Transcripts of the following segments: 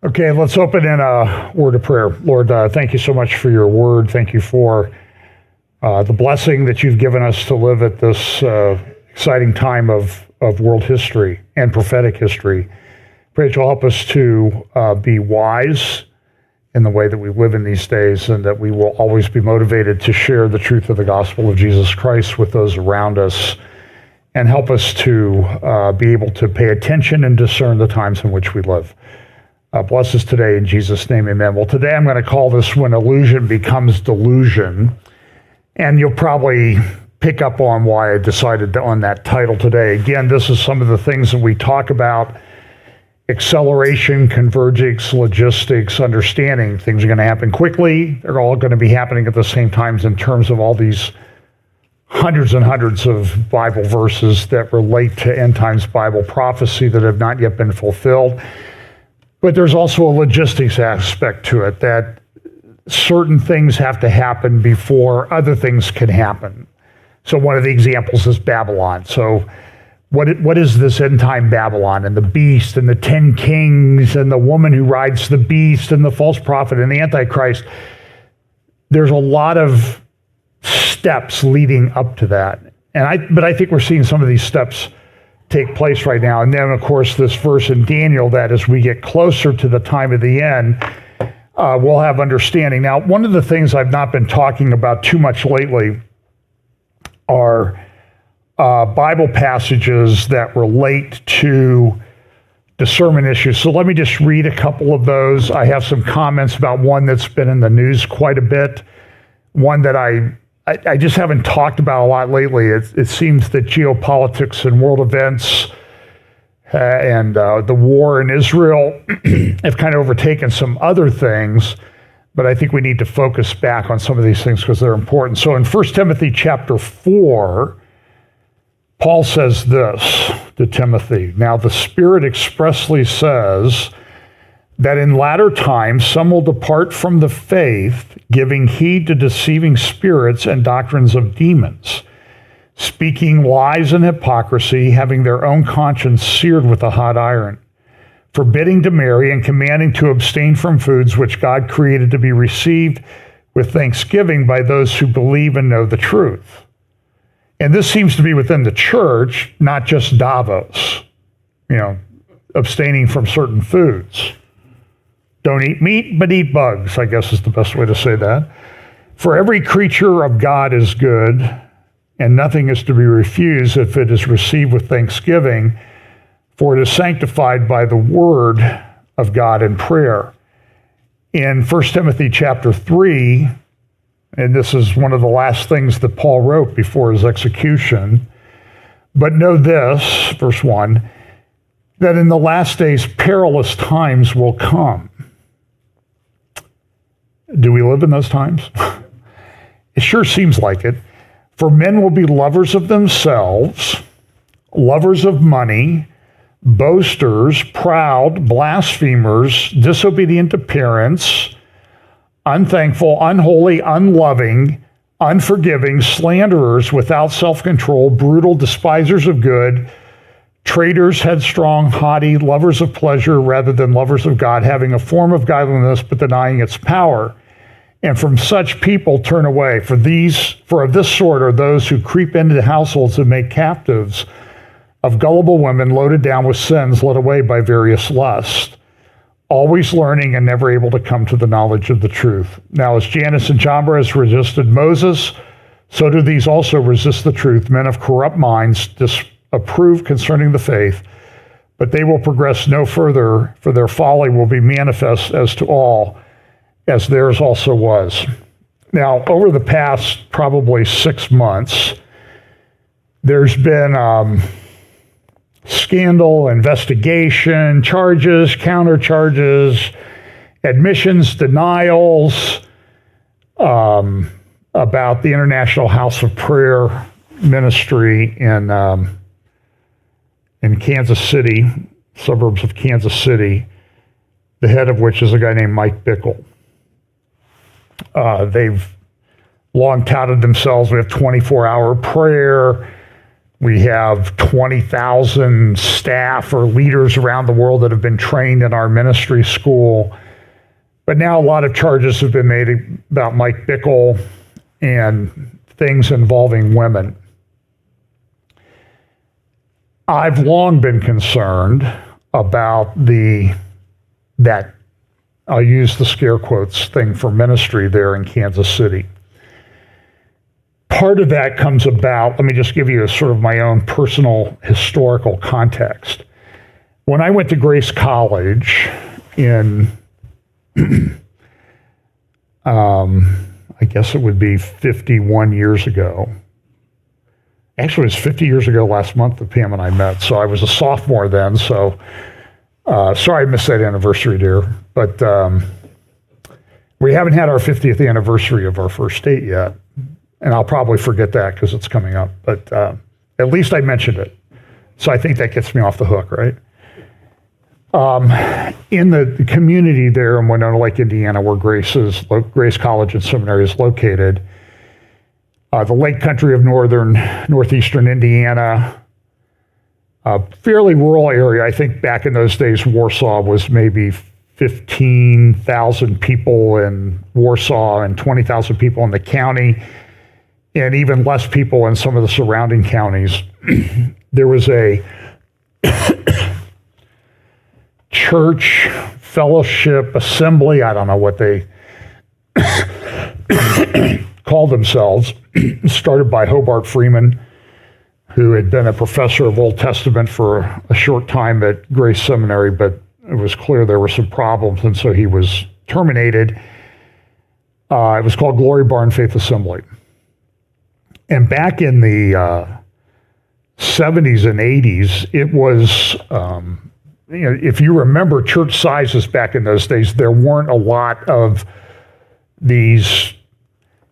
Okay, let's open in a word of prayer. Lord, thank you so much for your word. Thank you for the blessing that you've given us to live at this exciting time of world history and prophetic history. Pray that you'll help us to be wise in the way that we live in these days, and that we will always be motivated to share the truth of the gospel of Jesus Christ with those around us, and help us to be able to pay attention and discern the times in which we live. Bless us today in Jesus' name, amen. Well, today I'm going to call this When Illusion Becomes Delusion, and you'll probably pick up on why I decided on that title today. Again, this is some of the things that we talk about: acceleration, convergence, logistics, understanding. Things are going to happen quickly. They're all going to be happening at the same times in terms of all these hundreds and hundreds of Bible verses that relate to end times Bible prophecy that have not yet been fulfilled. But there's also a logistics aspect to it, that certain things have to happen before other things can happen. So one of the examples is Babylon. So what is this end time Babylon, and the beast and the 10 kings and the woman who rides the beast and the false prophet and the Antichrist? There's a lot of steps leading up to that. But I think we're seeing some of these steps take place right now. And then, of course, this verse in Daniel, that as we get closer to the time of the end, we'll have understanding. Now, one of the things I've not been talking about too much lately are Bible passages that relate to discernment issues. So let me just read a couple of those. I have some comments about one that's been in the news quite a bit, one that I just haven't talked about a lot lately. It seems that geopolitics and world events and the war in Israel have kind of overtaken some other things, but I think we need to focus back on some of these things because they're important. So in 1 Timothy chapter 4, Paul says this to Timothy: "Now the Spirit expressly says that in latter times some will depart from the faith, giving heed to deceiving spirits and doctrines of demons, speaking lies and hypocrisy, having their own conscience seared with a hot iron, forbidding to marry and commanding to abstain from foods which God created to be received with thanksgiving by those who believe and know the truth." And this seems to be within the church, not just Davos, abstaining from certain foods. Don't eat meat, but eat bugs, I guess is the best way to say that. "For every creature of God is good, and nothing is to be refused if it is received with thanksgiving, for it is sanctified by the word of God in prayer." In 1 Timothy chapter 3, and this is one of the last things that Paul wrote before his execution, "But know this," verse 1, "that in the last days perilous times will come." Do we live in those times? It sure seems like it. "For men will be lovers of themselves, lovers of money, boasters, proud, blasphemers, disobedient to parents, unthankful, unholy, unloving, unforgiving, slanderers, without self-control, brutal, despisers of good, traitors, headstrong, haughty, lovers of pleasure rather than lovers of God, having a form of godliness but denying its power. And from such people turn away. For of this sort are those who creep into households and make captives of gullible women, loaded down with sins, led away by various lusts, always learning and never able to come to the knowledge of the truth. Now, as Jannes and Jambres resisted Moses, so do these also resist the truth. Men of corrupt minds disapprove concerning the faith, but they will progress no further, for their folly will be manifest as to all, as theirs also was." Now, over the past probably 6 months, there's been scandal, investigation, charges, countercharges, admissions, denials about the International House of Prayer ministry in Kansas City, suburbs of Kansas City, the head of which is a guy named Mike Bickle. They've long touted themselves, we have 24-hour prayer, We have 20,000 staff or leaders around the world that have been trained in our ministry school. But now a lot of charges have been made about Mike Bickle and things involving women. I've long been concerned about that, I'll use the scare quotes thing for ministry there in Kansas City. Part of that comes about, let me just give you a sort of my own personal historical context. When I went to Grace College in, I guess it would be 51 years ago. Actually, it was 50 years ago last month that Pam and I met. So I was a sophomore then. So sorry I missed that anniversary, dear. But we haven't had our 50th anniversary of our first date yet. And I'll probably forget that because it's coming up. But at least I mentioned it. So I think that gets me off the hook, right? In the community there in Winona Lake, Indiana, where Grace College and Seminary is located, the Lake Country of northeastern Indiana, fairly rural area. I think back in those days, Warsaw was maybe 15,000 people in Warsaw and 20,000 people in the county, and even less people in some of the surrounding counties. There was a church, fellowship, assembly, I don't know what they called themselves, started by Hobart Freeman, who had been a professor of Old Testament for a short time at Grace Seminary, but it was clear there were some problems, and so he was terminated. It was called Glory Barn Faith Assembly. And back in the 70s and 80s, it was, if you remember church sizes back in those days, there weren't a lot of these.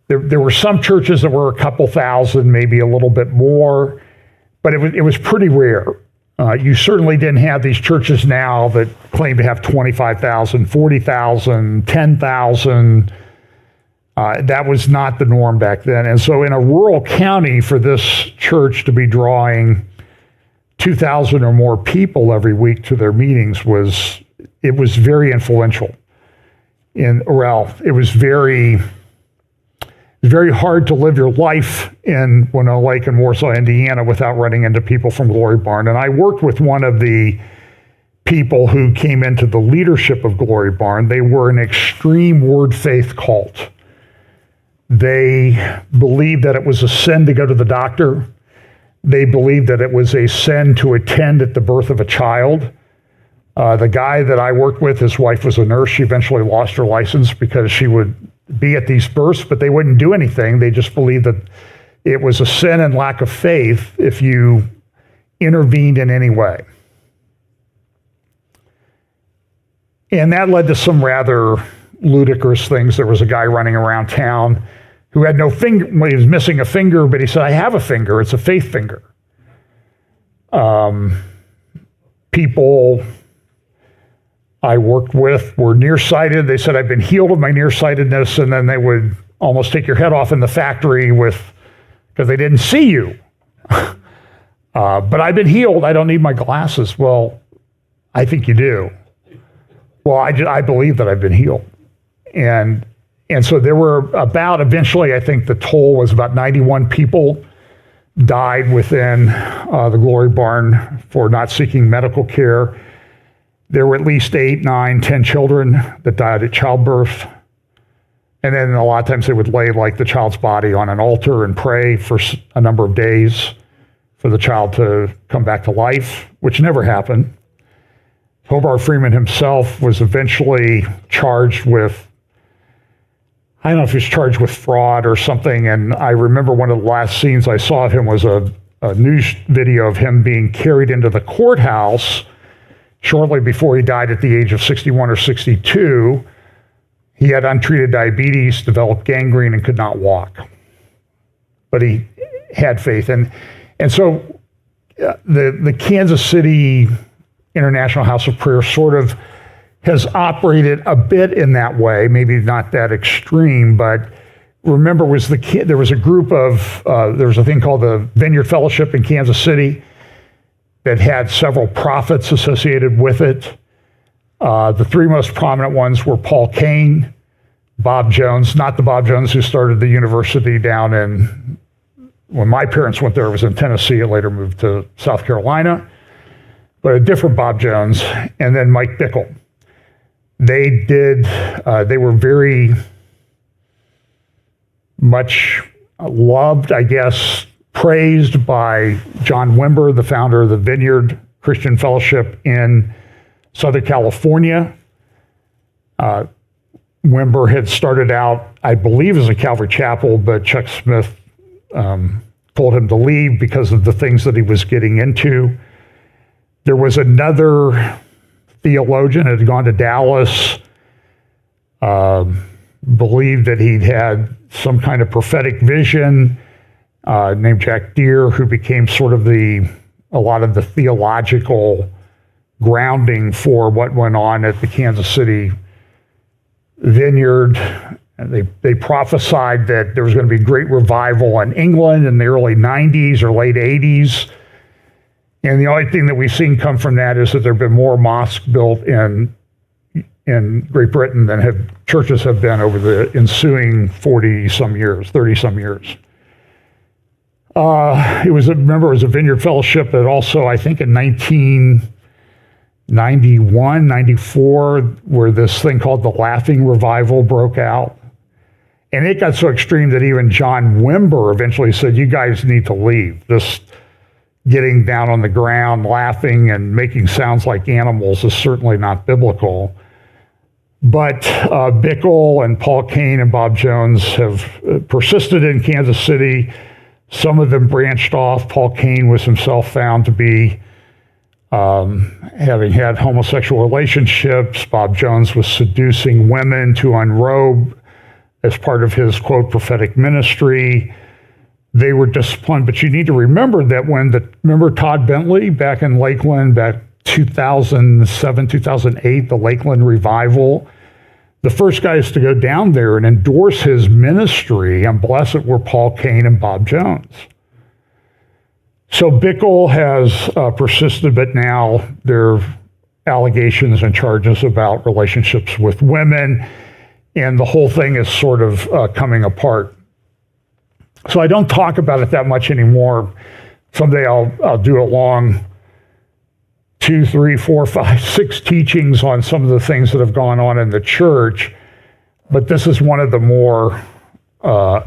There were some churches that were a couple thousand, maybe a little bit more, but it was pretty rare. You certainly didn't have these churches now that claim to have 25,000, 40,000, 10,000. That was not the norm back then. And so in a rural county, for this church to be drawing 2,000 or more people every week to their meetings was very influential. It was very hard to live your life in Winona Lake and Warsaw, Indiana, without running into people from Glory Barn. And I worked with one of the people who came into the leadership of Glory Barn. They were an extreme word faith cult. They believed that it was a sin to go to the doctor. They believed that it was a sin to attend at the birth of a child. The guy that I worked with, his wife was a nurse. She eventually lost her license because she would be at these births, but they wouldn't do anything. They just believed that it was a sin and lack of faith if you intervened in any way. And that led to some rather ludicrous things. There was a guy running around town who had no finger. Well, he was missing a finger, but he said, I have a finger. It's a faith finger. People I worked with were nearsighted. They said, I've been healed of my nearsightedness, and then they would almost take your head off in the factory because they didn't see you. But I've been healed. I don't need my glasses. Well, I think you do. Well, I believe that I've been healed. And so there were eventually, I think the toll was about 91 people died within the Glory Barn for not seeking medical care. There were at least 8, 9, 10 children that died at childbirth. And then a lot of times they would lay like the child's body on an altar and pray for a number of days for the child to come back to life, which never happened. Hobart Freeman himself was eventually charged with, I don't know if he was charged with fraud or something. And I remember one of the last scenes I saw of him was a news video of him being carried into the courthouse shortly before he died at the age of 61 or 62. He had untreated diabetes, developed gangrene, and could not walk. But he had faith. And so the Kansas City International House of Prayer sort of has operated a bit in that way, maybe not that extreme, but remember was there was a group of, there was a thing called the Vineyard Fellowship in Kansas City that had several prophets associated with it. The three most prominent ones were Paul Cain, Bob Jones, not the Bob Jones who started the university down in, when my parents went there, it was in Tennessee. It later moved to South Carolina, but a different Bob Jones, and then Mike Bickle. They were very much loved, I guess, praised by John Wimber, the founder of the Vineyard Christian Fellowship in Southern California. Wimber had started out, I believe, as a Calvary Chapel, but Chuck Smith told him to leave because of the things that he was getting into. There was another theologian that had gone to Dallas, believed that he'd had some kind of prophetic vision, named Jack Deere, who became sort of a lot of the theological grounding for what went on at the Kansas City Vineyard. They prophesied that there was going to be great revival in England in the early 90s or late 80s. And the only thing that we've seen come from that is that there have been more mosques built in Great Britain than churches have been over the ensuing 40-some years, 30-some years. It was a Vineyard Fellowship that also, I think in 1991, 94, where this thing called the Laughing Revival broke out. And it got so extreme that even John Wimber eventually said, you guys need to leave. This getting down on the ground, laughing and making sounds like animals is certainly not biblical. But Bickle and Paul Cain and Bob Jones have persisted in Kansas City. Some of them branched off. Paul Cain was himself found to be having had homosexual relationships. Bob Jones was seducing women to unrobe as part of his, quote, prophetic ministry. They were disciplined, but you need to remember that remember Todd Bentley back in Lakeland, back 2007, 2008, the Lakeland revival? The first guys to go down there and endorse his ministry and bless it were Paul Cain and Bob Jones. So Bickle has persisted, but now there are allegations and charges about relationships with women, and the whole thing is sort of coming apart. So I don't talk about it that much anymore. Someday I'll do a long 2, 3, 4, 5, 6 teachings on some of the things that have gone on in the church, but this is one of the more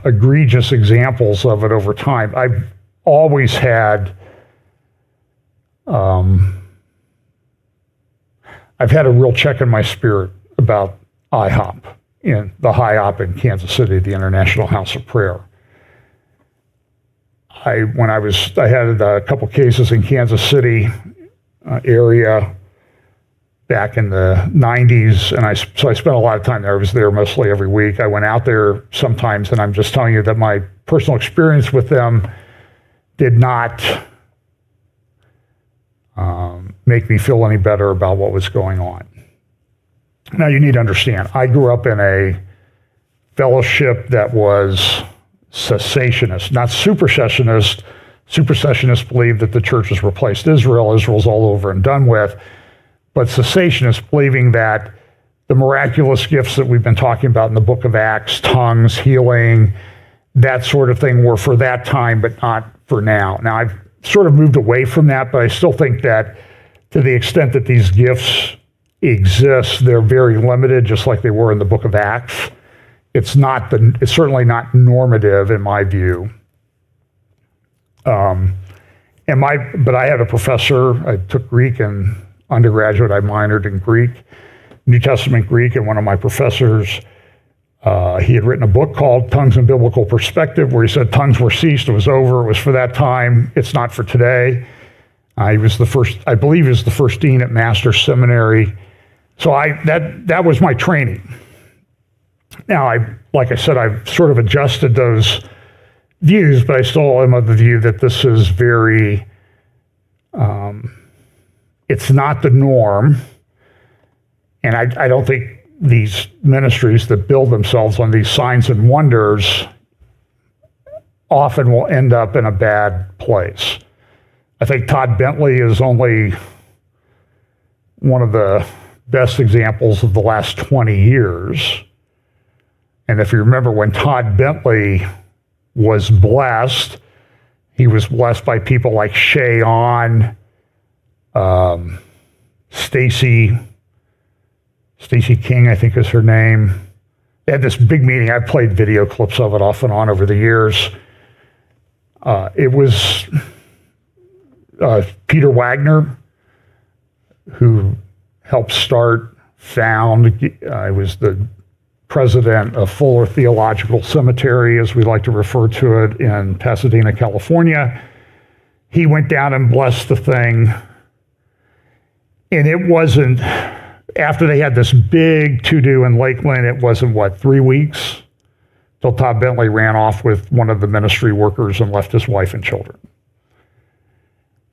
egregious examples of it over time. I've always had I've had a real check in my spirit about IHOP, in the HIOP in Kansas City, the International House of Prayer. I had a couple cases in Kansas City area back in the 90s, and so I spent a lot of time there. I was there mostly every week. I went out there sometimes, and I'm just telling you that my personal experience with them did not make me feel any better about what was going on. Now, you need to understand, I grew up in a fellowship that was cessationist, not supersessionist. Supersessionists believed that the church has replaced Israel. Israel's all over and done with. But cessationists believing that the miraculous gifts that we've been talking about in the book of Acts, tongues, healing, that sort of thing were for that time, but not for now. Now, I've sort of moved away from that, but I still think that to the extent that these gifts exist, they're very limited, just like they were in the book of Acts. It's certainly not normative in my view. But I had a professor. I took Greek in undergraduate. I minored in Greek, New Testament Greek, and one of my professors, he had written a book called Tongues and Biblical Perspective, where he said tongues were ceased, it was over, it was for that time, it's not for today. He was the first, I believe he was the first dean at Master's Seminary. So that was my training. Now, like I said, I've sort of adjusted those views, but I still am of the view that this is very, it's not the norm. And I don't think these ministries that build themselves on these signs and wonders often will end up in a bad place. I think Todd Bentley is only one of the best examples of the last 20 years. And if you remember, when Todd Bentley was blessed, he was blessed by people like Shay On, Stacy King, I think is her name. They had this big meeting. I've played video clips of it off and on over the years. It was Peter Wagner, who helped found, I was the president of Fuller Theological Cemetery, as we like to refer to it, in Pasadena, California. He went down and blessed the thing. And it wasn't, after they had this big to-do in Lakeland, it wasn't, 3 weeks till Todd Bentley ran off with one of the ministry workers and left his wife and children.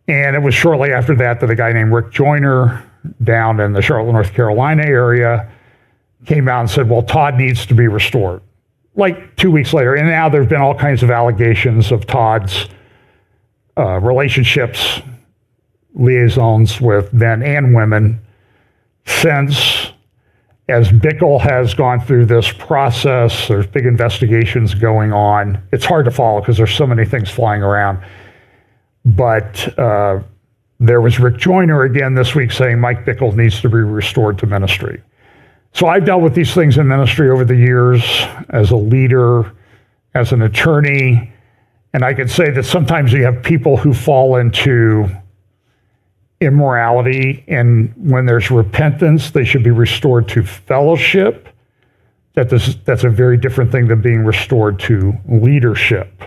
And it was shortly after that a guy named Rick Joyner down in the Charlotte, North Carolina area came out and said, well, Todd needs to be restored. Like 2 weeks later. And now there have been all kinds of allegations of Todd's relationships, liaisons with men and women since. As Bickle has gone through this process, there's big investigations going on. It's hard to follow because there's so many things flying around. But there was Rick Joyner again this week saying Mike Bickle needs to be restored to ministry. So I've dealt with these things in ministry over the years as a leader, as an attorney, and I can say that sometimes you have people who fall into immorality, and when there's repentance, they should be restored to fellowship. That's a very different thing than being restored to leadership.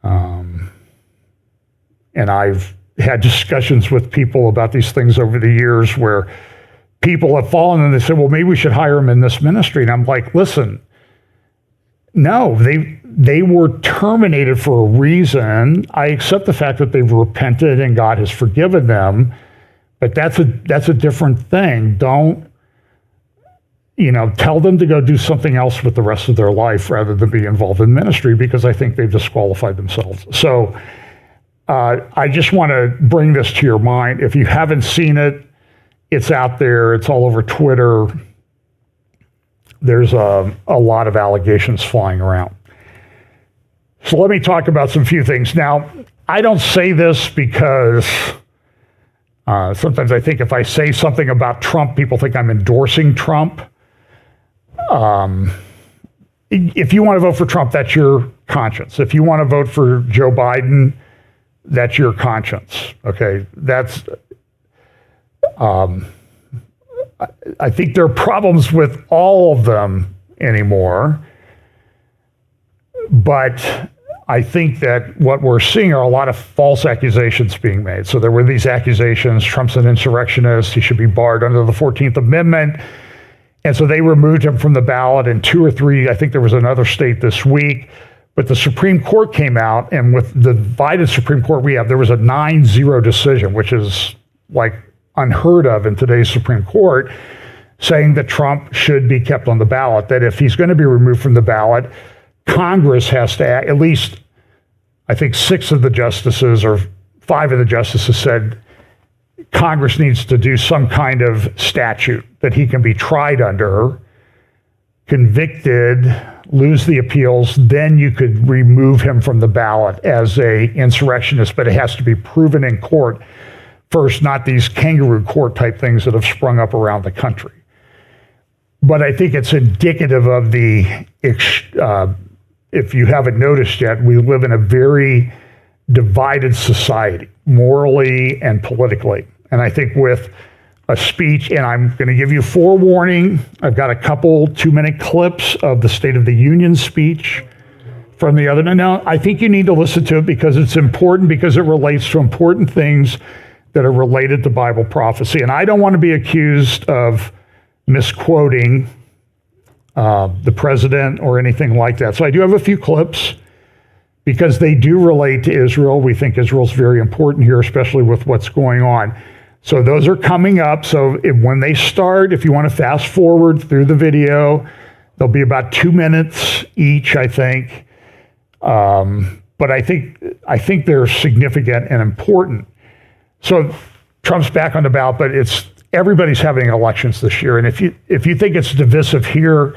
And I've had discussions with people about these things over the years where people have fallen and they say, well, maybe we should hire them in this ministry. And I'm like, listen, no, they were terminated for a reason. I accept the fact that they've repented and God has forgiven them, but that's a different thing. Don't, tell them to go do something else with the rest of their life rather than be involved in ministry, because I think they've disqualified themselves. So I just want to bring this to your mind. If you haven't seen it, it's out there. It's all over Twitter. There's a lot of allegations flying around. So let me talk about some few things. Now, I don't say this because sometimes I think if I say something about Trump, people think I'm endorsing Trump. If you want to vote for Trump, that's your conscience. If you want to vote for Joe Biden, that's your conscience. Okay, I think there are problems with all of them anymore, but I think that what we're seeing are a lot of false accusations being made. So there were these accusations, Trump's an insurrectionist, he should be barred under the 14th Amendment. And so they removed him from the ballot in 2 or 3, I think there was another state this week. But the Supreme Court came out, and with the divided Supreme Court we have, there was a 9-0 decision, which is like unheard of in today's Supreme Court, saying that Trump should be kept on the ballot, that if he's going to be removed from the ballot, Congress has to act. At least, I think 6 of the justices or 5 of the justices said Congress needs to do some kind of statute that he can be tried under, convicted, lose the appeals, then you could remove him from the ballot as a insurrectionist, but it has to be proven in court first, not these kangaroo court type things that have sprung up around the country. But I think it's indicative of if you haven't noticed yet, we live in a very divided society, morally and politically. And I think with a speech, and I'm going to give you forewarning, I've got a couple 2-minute clips of the State of the Union speech from the other. Now, I think you need to listen to it because it's important, because it relates to important things that are related to Bible prophecy. And I don't want to be accused of misquoting the president or anything like that. So I do have a few clips because they do relate to Israel. We think Israel's very important here, especially with what's going on. So those are coming up. So when they start, if you want to fast forward through the video, they'll be about 2 minutes each, I think. But I think they're significant and important. So Trump's back on the ballot, but everybody's having elections this year. And if you think it's divisive here,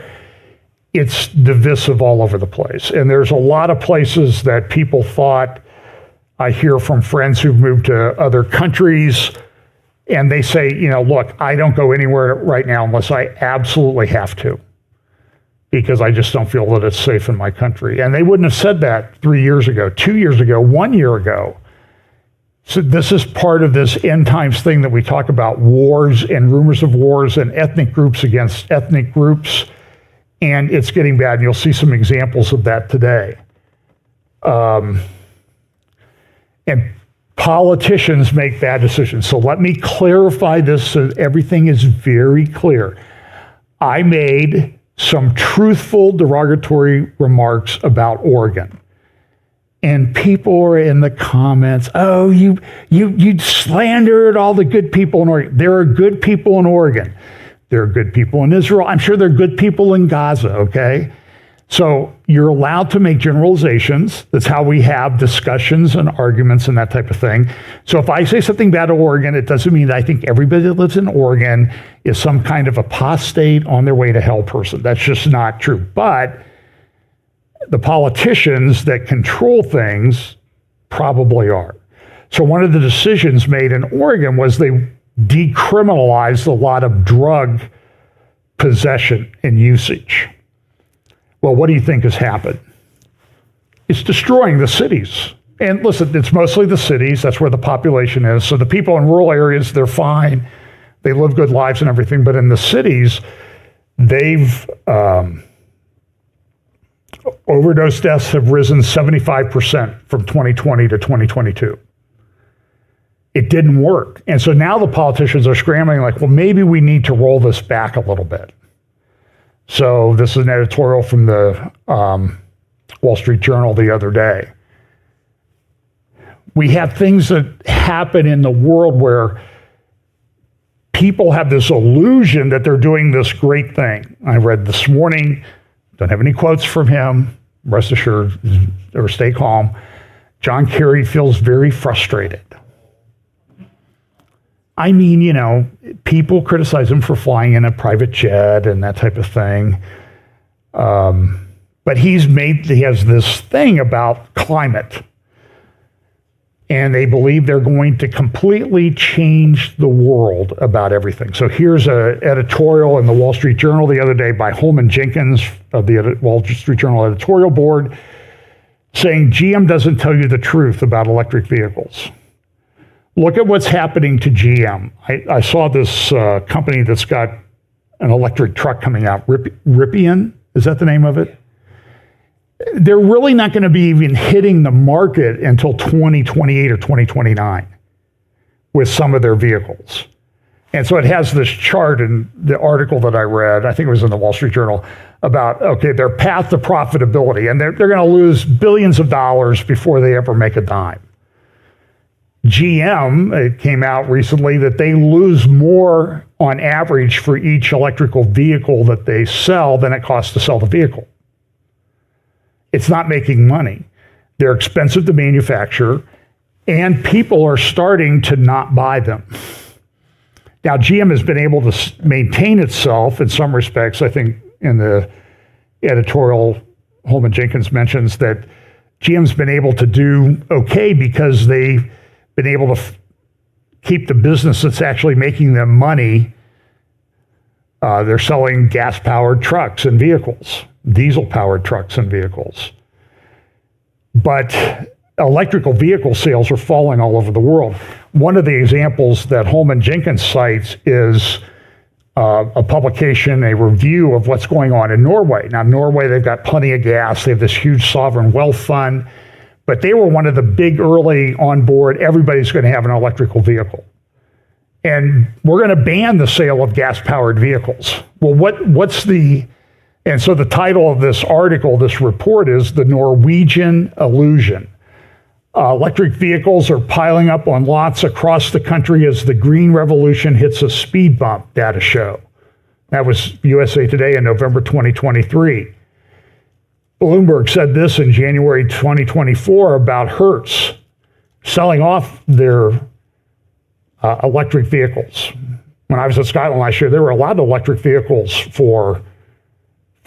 it's divisive all over the place. And there's a lot of places that people thought, I hear from friends who've moved to other countries, and they say, look, I don't go anywhere right now unless I absolutely have to, because I just don't feel that it's safe in my country. And they wouldn't have said that 3 years ago, 2 years ago, 1 year ago. So this is part of this end times thing that we talk about, wars and rumors of wars and ethnic groups against ethnic groups. And it's getting bad. And you'll see some examples of that today. And politicians make bad decisions. So let me clarify this so everything is very clear. I made some truthful derogatory remarks about Oregon. And people are in the comments, oh, you slandered all the good people in Oregon. There are good people in Oregon. There are good people in Israel. I'm sure there are good people in Gaza, okay? So you're allowed to make generalizations. That's how we have discussions and arguments and that type of thing. So if I say something bad to Oregon, it doesn't mean that I think everybody that lives in Oregon is some kind of apostate on their way to hell person. That's just not true. But the politicians that control things probably are. So one of the decisions made in Oregon was they decriminalized a lot of drug possession and usage. Well, what do you think has happened? It's destroying the cities. And listen, it's mostly the cities. That's where the population is. So the people in rural areas, they're fine. They live good lives and everything. But in the cities, they've overdose deaths have risen 75% from 2020 to 2022. It didn't work. And so now the politicians are scrambling like, well, maybe we need to roll this back a little bit. So this is an editorial from the Wall Street Journal the other day. We have things that happen in the world where people have this illusion that they're doing this great thing. I read this morning, don't have any quotes from him, rest assured, or stay calm. John Kerry feels very frustrated. I mean, people criticize him for flying in a private jet and that type of thing. But he has this thing about climate. And they believe they're going to completely change the world about everything. So here's an editorial in the Wall Street Journal the other day by Holman Jenkins of the Wall Street Journal editorial board saying GM doesn't tell you the truth about electric vehicles. Look at what's happening to GM. I saw this company that's got an electric truck coming out, Rivian, is that the name of it? They're really not going to be even hitting the market until 2028 or 2029 with some of their vehicles. And so it has this chart in the article that I read, I think it was in the Wall Street Journal, about, okay, their path to profitability, and they're going to lose billions of dollars before they ever make a dime. GM, it came out recently that they lose more on average for each electrical vehicle that they sell than it costs to sell the vehicle. It's not making money. They're expensive to manufacture, and people are starting to not buy them. Now, GM has been able to maintain itself in some respects. I think in the editorial, Holman Jenkins mentions that GM's been able to do okay because they've been able to keep the business that's actually making them money. They're selling gas-powered trucks and vehicles, diesel-powered trucks and vehicles. But electrical vehicle sales are falling all over the world. One of the examples that Holman Jenkins cites is a publication, a review of what's going on in Norway. Now, Norway, they've got plenty of gas. They have this huge sovereign wealth fund. But they were one of the big early on board, everybody's going to have an electrical vehicle. And we're going to ban the sale of gas-powered vehicles. Well, and so the title of this article, this report is The Norwegian Illusion. Electric vehicles are piling up on lots across the country as the green revolution hits a speed bump, data show. That was USA Today in November 2023. Bloomberg said this in January 2024 about Hertz selling off their electric vehicles. When I was at Scotland last year, there were a lot of electric vehicles for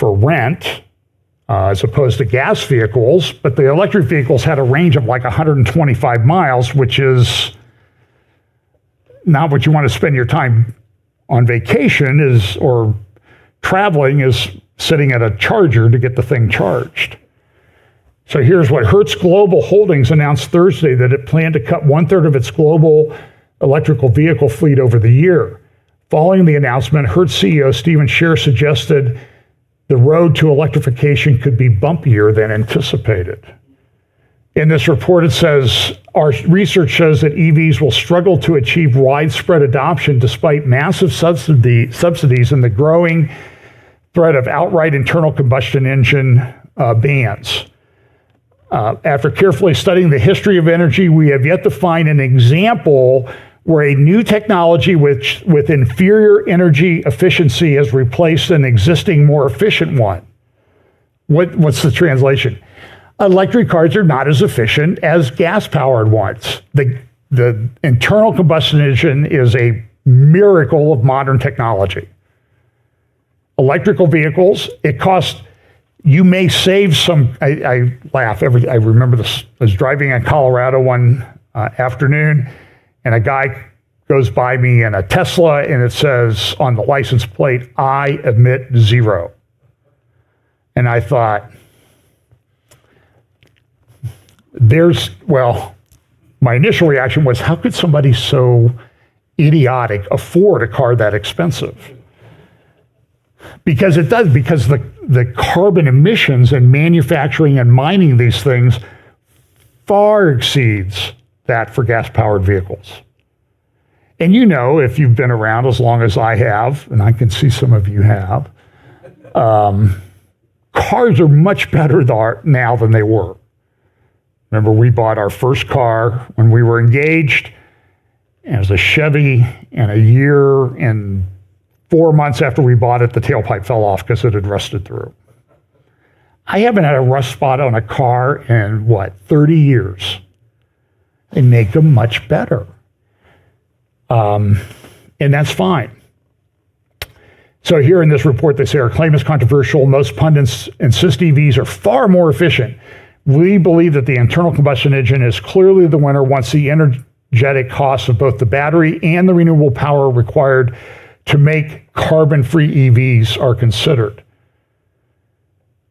rent as opposed to gas vehicles, but the electric vehicles had a range of like 125 miles, which is not what you want to spend your time on vacation or traveling is sitting at a charger to get the thing charged. So here's what Hertz Global Holdings announced Thursday, that it planned to cut 1/3 of its global electrical vehicle fleet over the year. Following the announcement, Hertz CEO Stephen Scher suggested the road to electrification could be bumpier than anticipated. In this report, it says, our research shows that EVs will struggle to achieve widespread adoption despite massive subsidies and the growing threat of outright internal combustion engine bans. After carefully studying the history of energy, we have yet to find an example where a new technology with inferior energy efficiency has replaced an existing more efficient one. What's the translation? Electric cars are not as efficient as gas-powered ones. The internal combustion engine is a miracle of modern technology. Electrical vehicles, it costs, you may save some, I laugh, I remember this, I was driving in Colorado one afternoon, and a guy goes by me in a Tesla, and it says on the license plate, I emit zero. And I thought, my initial reaction was, how could somebody so idiotic afford a car that expensive? Because it does, because the carbon emissions in manufacturing and mining these things far exceeds that for gas-powered vehicles. And you know, if you've been around as long as I have, and I can see some of you have, cars are much better now than they were. Remember, we bought our first car when we were engaged, and it was a Chevy, and a year and 4 months after we bought it, the tailpipe fell off because it had rusted through. I haven't had a rust spot on a car in, 30 years. They make them much better. And that's fine. So here in this report, they say our claim is controversial. Most pundits insist EVs are far more efficient. We believe that the internal combustion engine is clearly the winner once the energetic costs of both the battery and the renewable power required to make carbon-free EVs are considered.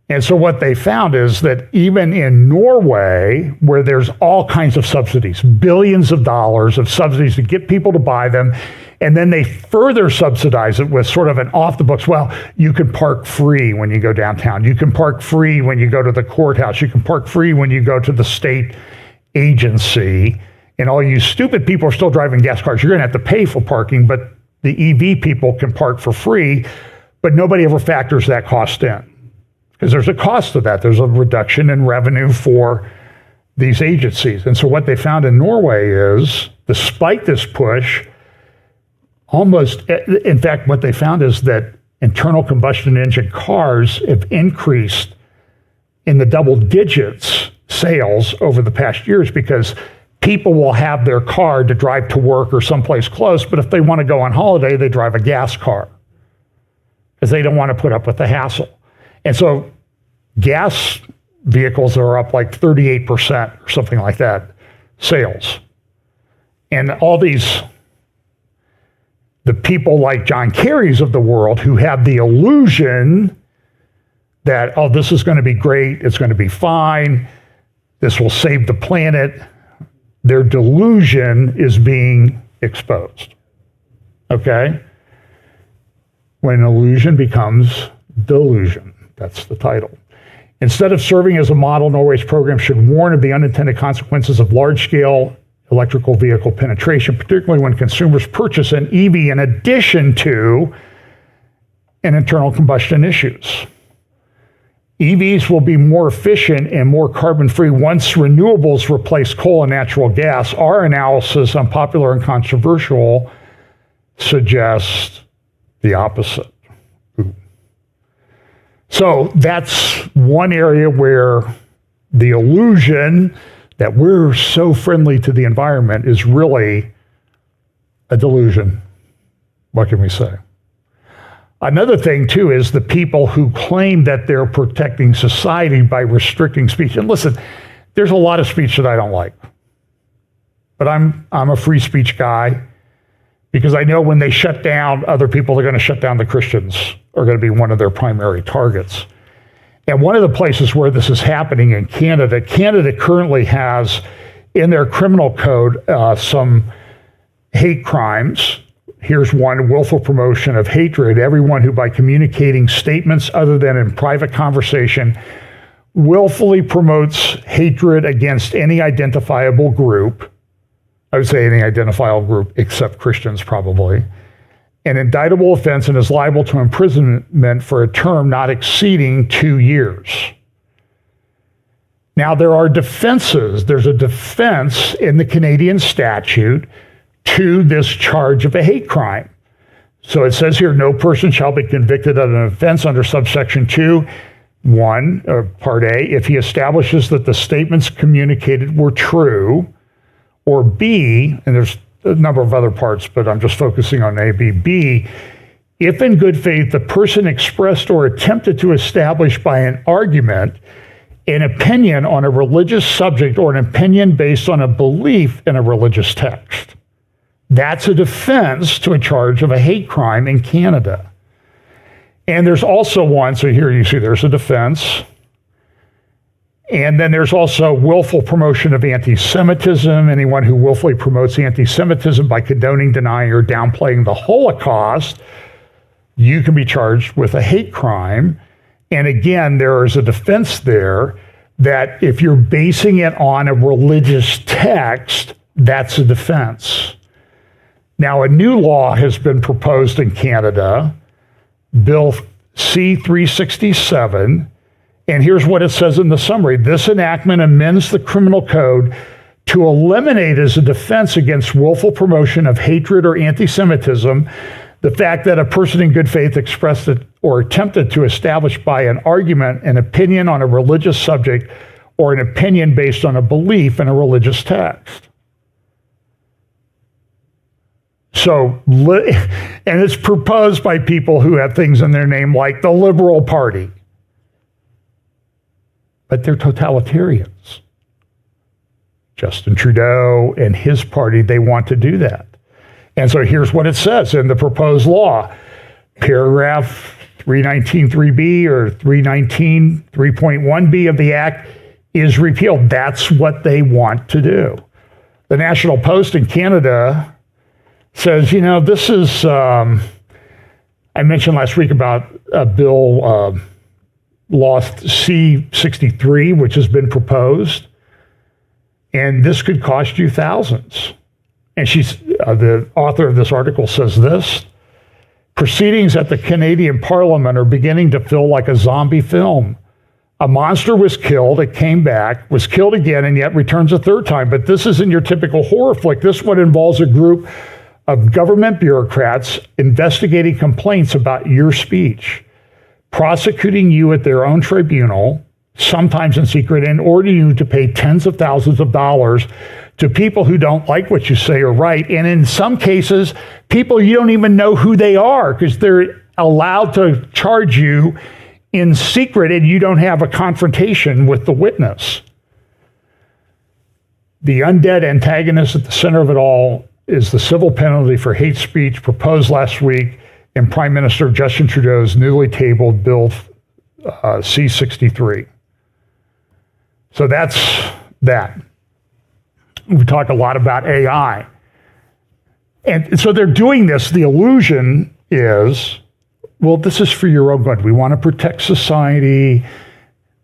And so what they found is that even in Norway, where there's all kinds of subsidies, billions of dollars of subsidies to get people to buy them, and then they further subsidize it with sort of an off-the-books, you can park free when you go downtown. You can park free when you go to the courthouse. You can park free when you go to the state agency. And all you stupid people are still driving gas cars. You're going to have to pay for parking, but the EV people can park for free, but nobody ever factors that cost in. Because there's a cost to that. There's a reduction in revenue for these agencies. And so what they found in Norway is, despite this push, in fact, what they found is that internal combustion engine cars have increased in the double digits sales over the past years because people will have their car to drive to work or someplace close, but if they want to go on holiday, they drive a gas car because they don't want to put up with the hassle. And so gas vehicles are up like 38% or something like that, sales. And all the people like John Kerry's of the world who have the illusion that, this is going to be great, it's going to be fine, this will save the planet, their delusion is being exposed. Okay? When illusion becomes delusion. That's the title. Instead of serving as a model, Norway's program should warn of the unintended consequences of large-scale electrical vehicle penetration, particularly when consumers purchase an EV in addition to an internal combustion issues. EVs will be more efficient and more carbon-free once renewables replace coal and natural gas. Our analysis, unpopular and controversial, suggests the opposite. Ooh. So that's one area where the illusion that we're so friendly to the environment is really a delusion. What can we say? Another thing, too, is the people who claim that they're protecting society by restricting speech. And listen, there's a lot of speech that I don't like. But I'm a free speech guy because I know when they shut down other people, they're going to shut down the Christians, are going to be one of their primary targets. And one of the places where this is happening in Canada, Canada currently has in their criminal code some hate crimes. Here's one: willful promotion of hatred. Everyone who by communicating statements other than in private conversation willfully promotes hatred against any identifiable group. I would say any identifiable group except Christians probably. An indictable offense and is liable to imprisonment for a term not exceeding 2 years. Now there are defenses. There's a defense in the Canadian statute to this charge of a hate crime. So it says here, no person shall be convicted of an offense under subsection 2, part A, if he establishes that the statements communicated were true, or B, and there's a number of other parts, but I'm just focusing on A, B, if in good faith the person expressed or attempted to establish by an argument an opinion on a religious subject or an opinion based on a belief in a religious text. That's a defense to a charge of a hate crime in Canada. And there's also one, so here you see there's a defense. And then there's also willful promotion of anti-Semitism. Anyone who willfully promotes anti-Semitism by condoning, denying, or downplaying the Holocaust, you can be charged with a hate crime. And again, there is a defense there that if you're basing it on a religious text, that's a defense. Now, a new law has been proposed in Canada, Bill C-367, and here's what it says in the summary. This enactment amends the criminal code to eliminate as a defense against willful promotion of hatred or anti-Semitism the fact that a person in good faith expressed it or attempted to establish by an argument an opinion on a religious subject or an opinion based on a belief in a religious text. So, and it's proposed by people who have things in their name like the Liberal Party. But they're totalitarians. Justin Trudeau and his party, they want to do that. And so here's what it says in the proposed law. Paragraph 319.3b or 319 3.1b of the Act is repealed. That's what they want to do. The National Post in Canada says, this is, I mentioned last week about a bill, Law C-63, which has been proposed, and this could cost you thousands. And she's the author of this article says this: proceedings at the Canadian Parliament are beginning to feel like a zombie film. A monster was killed, it came back, was killed again, and yet returns a third time. But this isn't your typical horror flick. This one involves a group of government bureaucrats investigating complaints about your speech, prosecuting you at their own tribunal, sometimes in secret, and ordering you to pay tens of thousands of dollars to people who don't like what you say or write. And in some cases, people you don't even know who they are because they're allowed to charge you in secret and you don't have a confrontation with the witness. The undead antagonist at the center of it all is the civil penalty for hate speech proposed last week in Prime Minister Justin Trudeau's newly tabled Bill C-63. So that's that. We talk a lot about AI. And so they're doing this. The illusion is, well, this is for your own good. We want to protect society.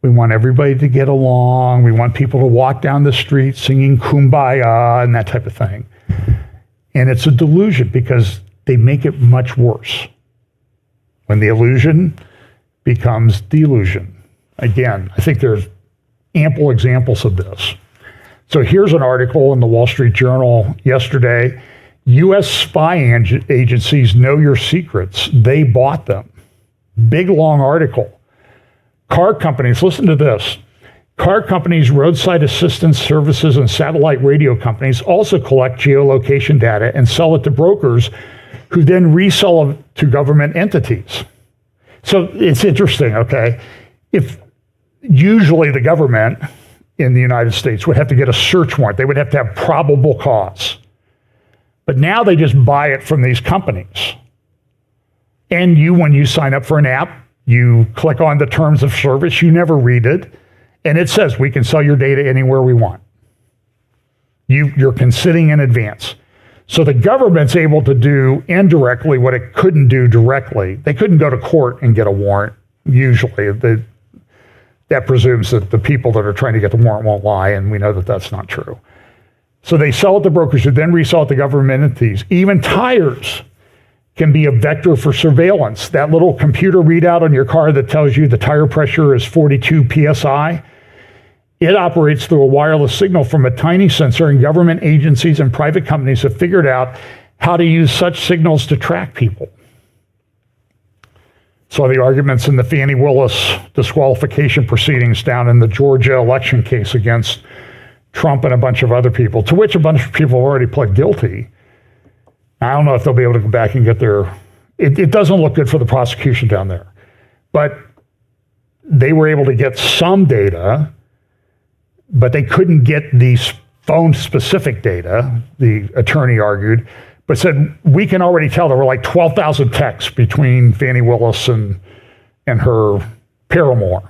We want everybody to get along. We want people to walk down the street singing Kumbaya and that type of thing. And it's a delusion because they make it much worse when the illusion becomes delusion. Again, I think there's ample examples of this. So here's an article in the Wall Street Journal yesterday. U.S. spy agencies know your secrets. They bought them. Big, long article. Car companies, listen to this. Car companies, roadside assistance services, and satellite radio companies also collect geolocation data and sell it to brokers who then resell it to government entities. So it's interesting, okay? If usually the government in the United States would have to get a search warrant. They would have to have probable cause. But now they just buy it from these companies. And when you sign up for an app, you click on the terms of service, you never read it, and it says we can sell your data anywhere we want. You're consenting in advance. So the government's able to do indirectly what it couldn't do directly. They couldn't go to court and get a warrant, usually. That presumes that the people that are trying to get the warrant won't lie, and we know that that's not true. So they sell it to brokers who then resell it to government entities. Even tires can be a vector for surveillance. That little computer readout on your car that tells you the tire pressure is 42 psi, it operates through a wireless signal from a tiny sensor, and government agencies and private companies have figured out how to use such signals to track people. Saw the arguments in the Fannie Willis disqualification proceedings down in the Georgia election case against Trump and a bunch of other people, to which a bunch of people already pled guilty. I don't know if they'll be able to go back and get their... It doesn't look good for the prosecution down there. But they were able to get some data, but they couldn't get the phone-specific data, the attorney argued, but said, we can already tell there were like 12,000 texts between Fannie Willis and her paramour.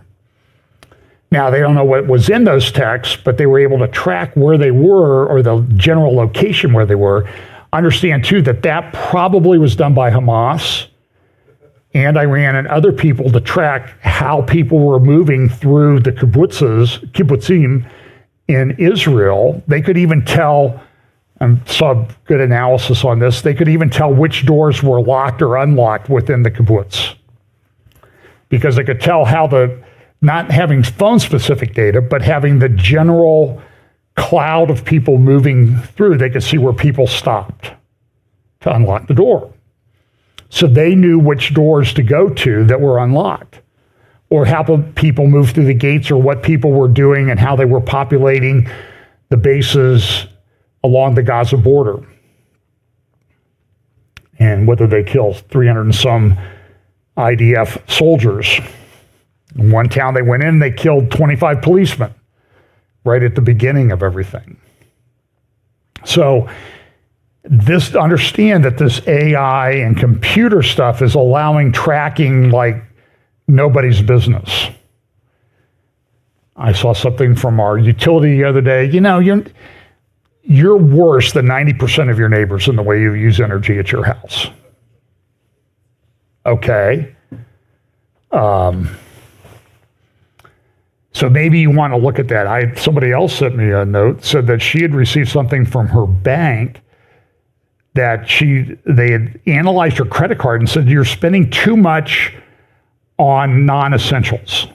Now, they don't know what was in those texts, but they were able to track where they were, or the general location where they were. Understand, too, that probably was done by Hamas and Iran and other people to track how people were moving through the kibbutzim in Israel. They could even tell, I saw good analysis on this, they could even tell which doors were locked or unlocked within the kibbutz. Because they could tell how not having phone-specific data, but having the general cloud of people moving through, they could see where people stopped to unlock the door. So they knew which doors to go to that were unlocked, or how people moved through the gates, or what people were doing and how they were populating the bases along the Gaza border, and whether they killed 300 and some IDF soldiers. In one town they went in, they killed 25 policemen right at the beginning of everything. So understand that this AI and computer stuff is allowing tracking like nobody's business. I saw something from our utility the other day. You're worse than 90% of your neighbors in the way you use energy at your house. Okay. So maybe you want to look at that. Somebody else sent me a note, said that she had received something from her bank that they had analyzed her credit card and said, you're spending too much on non-essentials.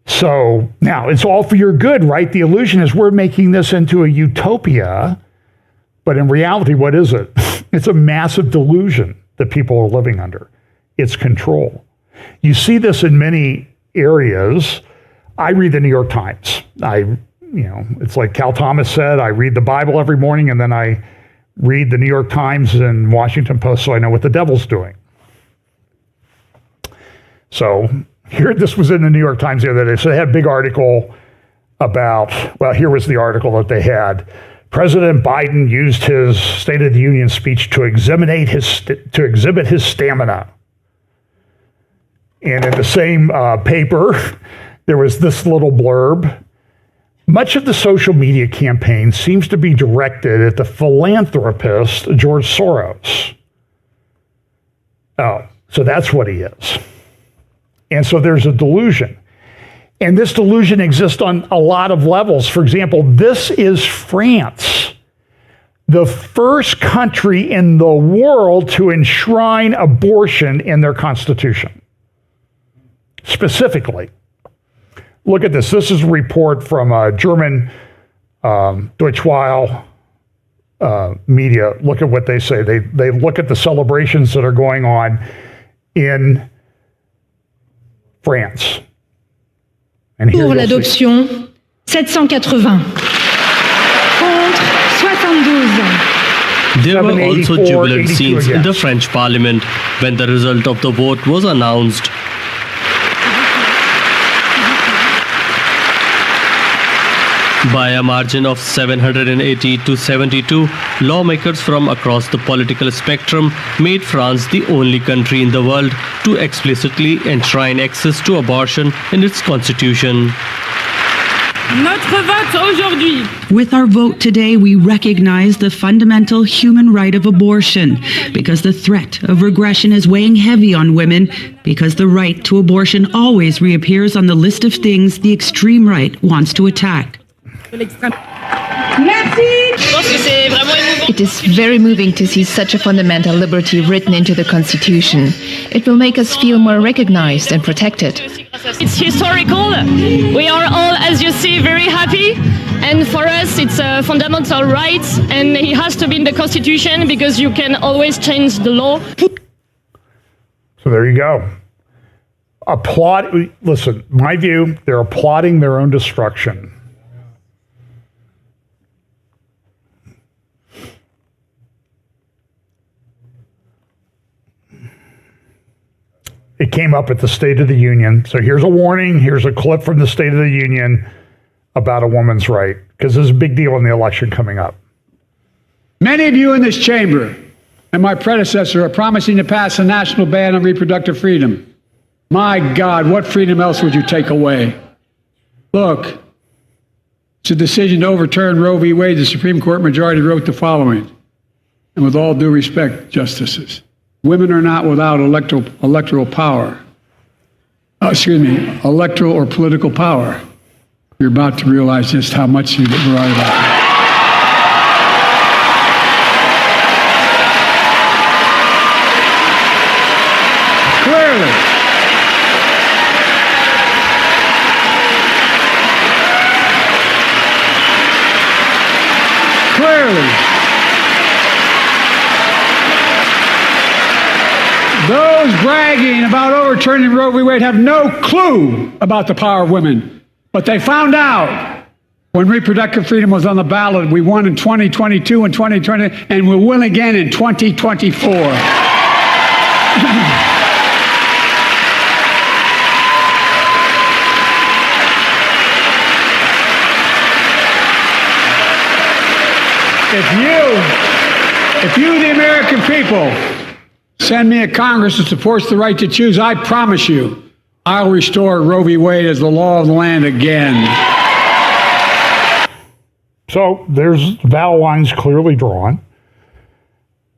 So now it's all for your good, right? The illusion is we're making this into a utopia, but in reality, what is it? It's a massive delusion that people are living under. It's control. You see this in many areas. I read the New York Times. It's like Cal Thomas said, I read the Bible every morning, and then I read the New York Times and Washington Post so I know what the devil's doing. So this was in the New York Times the other day. So they had a big article about, here was the article that they had. President Biden used his State of the Union speech to exhibit his stamina. And in the same paper, there was this little blurb. Much of the social media campaign seems to be directed at the philanthropist George Soros. Oh, so that's what he is. And so there's a delusion. And this delusion exists on a lot of levels. For example, this is France. the first country in the world to enshrine abortion in their constitution. Specifically. Look at this. This is a report from German Deutsche Welle media. Look at what they say. They look at the celebrations that are going on in France. And pour l'adoption, 780. Contre, 72. There were also jubilant scenes in the French parliament when the result of the vote was announced. By a margin of 780 to 72, lawmakers from across the political spectrum made France the only country in the world to explicitly enshrine access to abortion in its constitution. Notre vote aujourd'hui. With our vote today, we recognize the fundamental human right of abortion because the threat of regression is weighing heavy on women, because the right to abortion always reappears on the list of things the extreme right wants to attack. It is very moving to see such a fundamental liberty written into the Constitution. It will make us feel more recognized and protected. It's historical. We are all, as you see, very happy. And for us, it's a fundamental right. And it has to be in the Constitution because you can always change the law. So there you go. Listen, my view, they're applauding their own destruction. It came up at the State of the Union. So here's a warning. Here's a clip from the State of the Union about a woman's right, because there's a big deal in the election coming up. Many of you in this chamber and my predecessor are promising to pass a national ban on reproductive freedom. My God, what freedom else would you take away? Look, it's a decision to overturn Roe v. Wade. The Supreme Court majority wrote the following, and with all due respect, justices, women are not without electoral power. Electoral or political power. You're about to realize just how much you're right about it. Clearly. Those bragging about overturning Roe v. Wade have no clue about the power of women. But they found out when reproductive freedom was on the ballot. We won in 2022 and 2020, and we'll win again in 2024. If you, the American people, send me a Congress that supports the right to choose, I promise you, I'll restore Roe v. Wade as the law of the land again. So there's battle lines clearly drawn.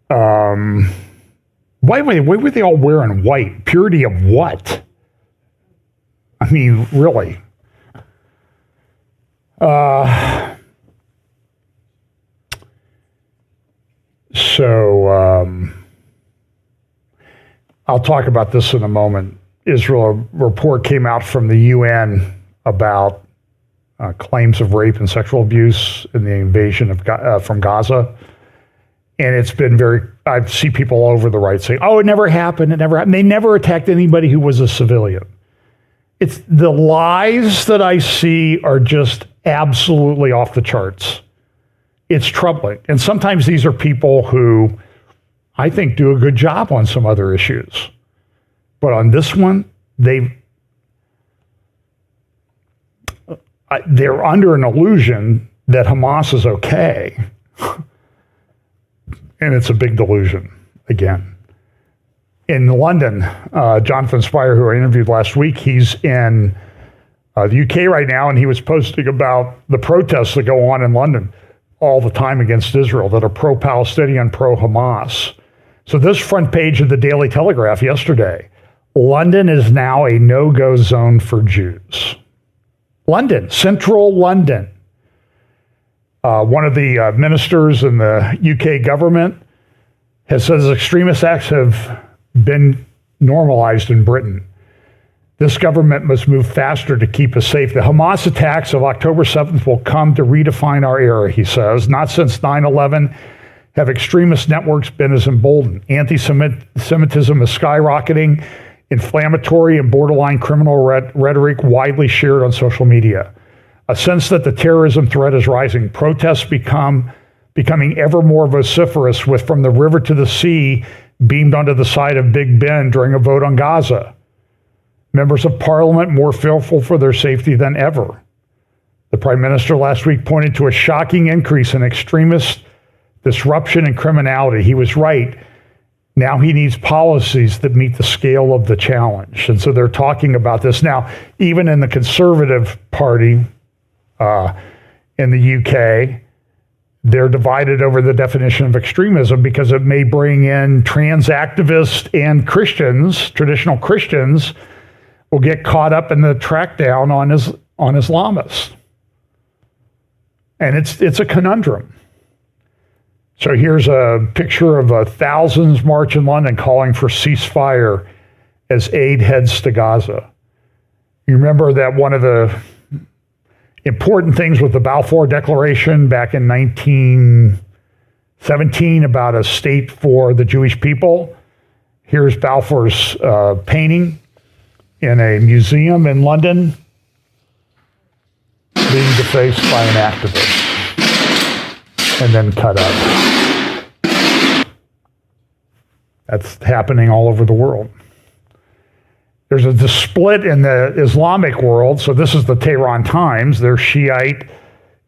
Why were they all wearing white? Purity of what? I mean, really. I'll talk about this in a moment. Israel, a report came out from the UN about claims of rape and sexual abuse in the invasion from Gaza. And it's been I see people all over the right saying, oh, it never happened. They never attacked anybody who was a civilian. It's the lies that I see are just absolutely off the charts. It's troubling. And sometimes these are people who I think do a good job on some other issues. But on this one, they're under an illusion that Hamas is okay. And it's a big delusion, again. In London, Jonathan Spire, who I interviewed last week, he's in the UK right now, and he was posting about the protests that go on in London all the time against Israel that are pro-Palestinian, pro-Hamas. So this front page of the Daily Telegraph yesterday, London is now a no-go zone for Jews. London, central London. One of the ministers in the UK government has said extremist acts have been normalized in Britain. This government must move faster to keep us safe. The Hamas attacks of October 7th will come to redefine our era, he says. Not since 9/11 have extremist networks been as emboldened. Anti-Semitism is skyrocketing, inflammatory and borderline criminal rhetoric widely shared on social media. A sense that the terrorism threat is rising. Protests becoming ever more vociferous, with From the River to the Sea beamed onto the side of Big Ben during a vote on Gaza. Members of parliament more fearful for their safety than ever. The prime minister last week pointed to a shocking increase in extremist disruption and criminality. He was right. Now he needs policies that meet the scale of the challenge. And so they're talking about this. Now, even in the Conservative Party in the UK, they're divided over the definition of extremism because it may bring in trans activists and Christians, traditional Christians, will get caught up in the crackdown on Islamists. And it's a conundrum. So here's a picture of thousands march in London calling for ceasefire as aid heads to Gaza. You remember that one of the important things with the Balfour Declaration back in 1917 about a state for the Jewish people? Here's Balfour's painting in a museum in London, being defaced by an activist and then cut up. That's happening all over the world. There's a split in the Islamic world. So this is the Tehran Times. They're Shiite,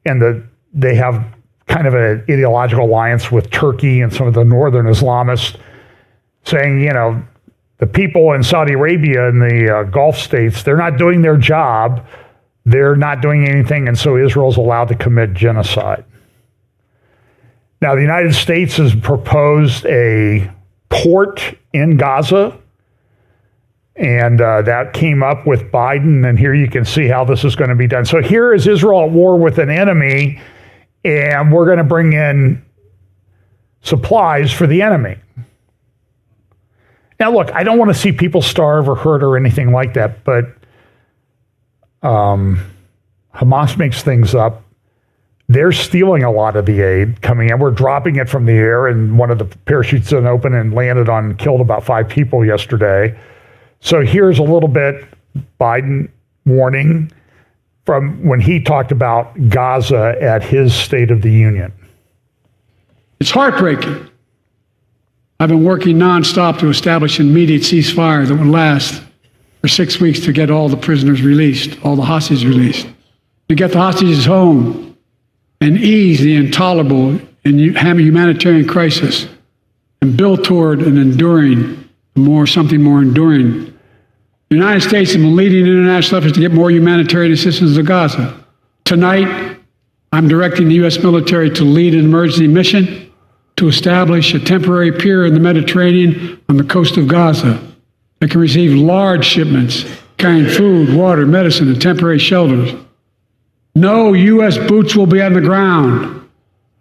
and they have kind of an ideological alliance with Turkey and some of the northern Islamists, saying, the people in Saudi Arabia and the Gulf states, they're not doing their job. They're not doing anything, and so Israel's allowed to commit genocide. Now, the United States has proposed a port in Gaza, and that came up with Biden, and here you can see how this is going to be done. So here is Israel at war with an enemy, and we're going to bring in supplies for the enemy. Now, look, I don't want to see people starve or hurt or anything like that, but Hamas makes things up. They're stealing a lot of the aid coming in. We're dropping it from the air, and one of the parachutes didn't open and killed about 5 people yesterday. So here's a little bit Biden warning from when he talked about Gaza at his State of the Union. It's heartbreaking. I've been working nonstop to establish an immediate ceasefire that would last for 6 weeks to get all the prisoners released, all the hostages released, to get the hostages home and ease the intolerable and humanitarian crisis and build toward an enduring, something more enduring. The United States has been leading international efforts to get more humanitarian assistance to Gaza. Tonight, I'm directing the U.S. military to lead an emergency mission to establish a temporary pier in the Mediterranean on the coast of Gaza that can receive large shipments carrying food, water, medicine, and temporary shelters. No U.S. boots will be on the ground.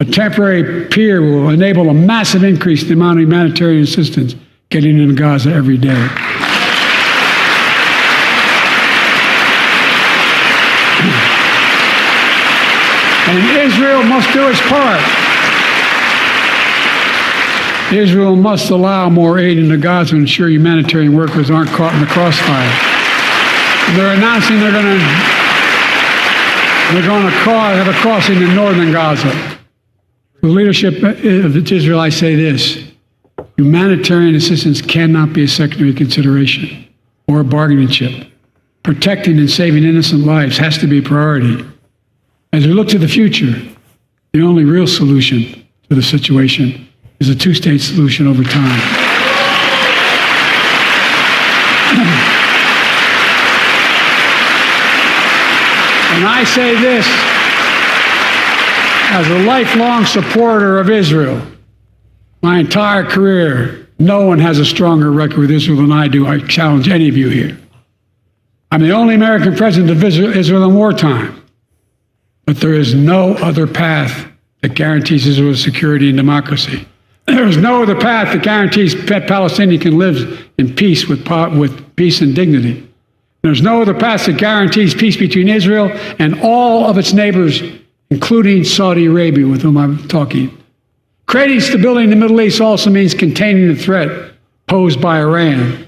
A temporary pier will enable a massive increase in the amount of humanitarian assistance getting into Gaza every day. And Israel must do its part. Israel must allow more aid into Gaza to ensure humanitarian workers aren't caught in the crossfire. They're announcing they're going to have a crossing in northern Gaza. The leadership of Israel, I say this: humanitarian assistance cannot be a secondary consideration or a bargaining chip. Protecting and saving innocent lives has to be a priority. As we look to the future, the only real solution to the situation is a two-state solution over time. And I say this as a lifelong supporter of Israel. My entire career, no one has a stronger record with Israel than I do. I challenge any of you here. I'm the only American president to visit Israel in wartime. But there is no other path that guarantees Israel's security and democracy. There is no other path that guarantees Palestinians can live in peace with peace and dignity. There's no other path that guarantees peace between Israel and all of its neighbors, including Saudi Arabia, with whom I'm talking. Creating stability in the Middle East also means containing the threat posed by Iran.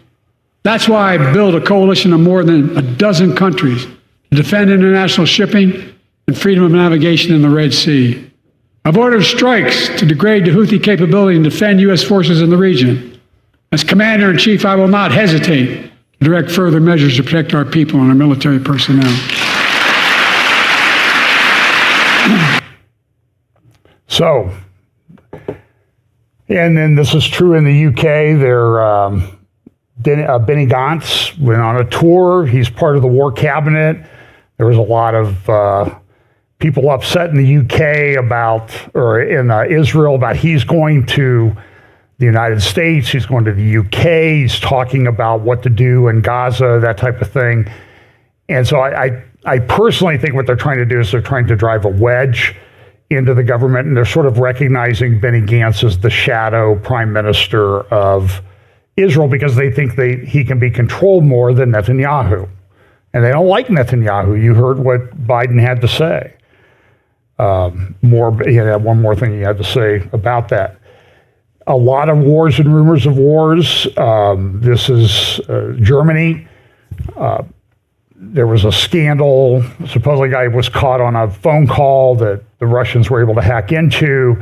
That's why I built a coalition of more than a dozen countries to defend international shipping and freedom of navigation in the Red Sea. I've ordered strikes to degrade the Houthi capability and defend U.S. forces in the region. As Commander-in-Chief, I will not hesitate to direct further measures to protect our people and our military personnel. So, and then this is true in the UK. Benny Gantz went on a tour. He's part of the war cabinet. There was a lot of people upset in the UK in Israel about he's going to the United States, he's going to the UK, he's talking about what to do in Gaza, that type of thing. And so I personally think what they're trying to do is they're trying to drive a wedge into the government, and they're sort of recognizing Benny Gantz as the shadow prime minister of Israel because they think he can be controlled more than Netanyahu. And they don't like Netanyahu. You heard what Biden had to say. He had one more thing he had to say about that. A lot of wars and rumors of wars. This is Germany. There was a scandal. Supposedly a guy was caught on a phone call that the Russians were able to hack into,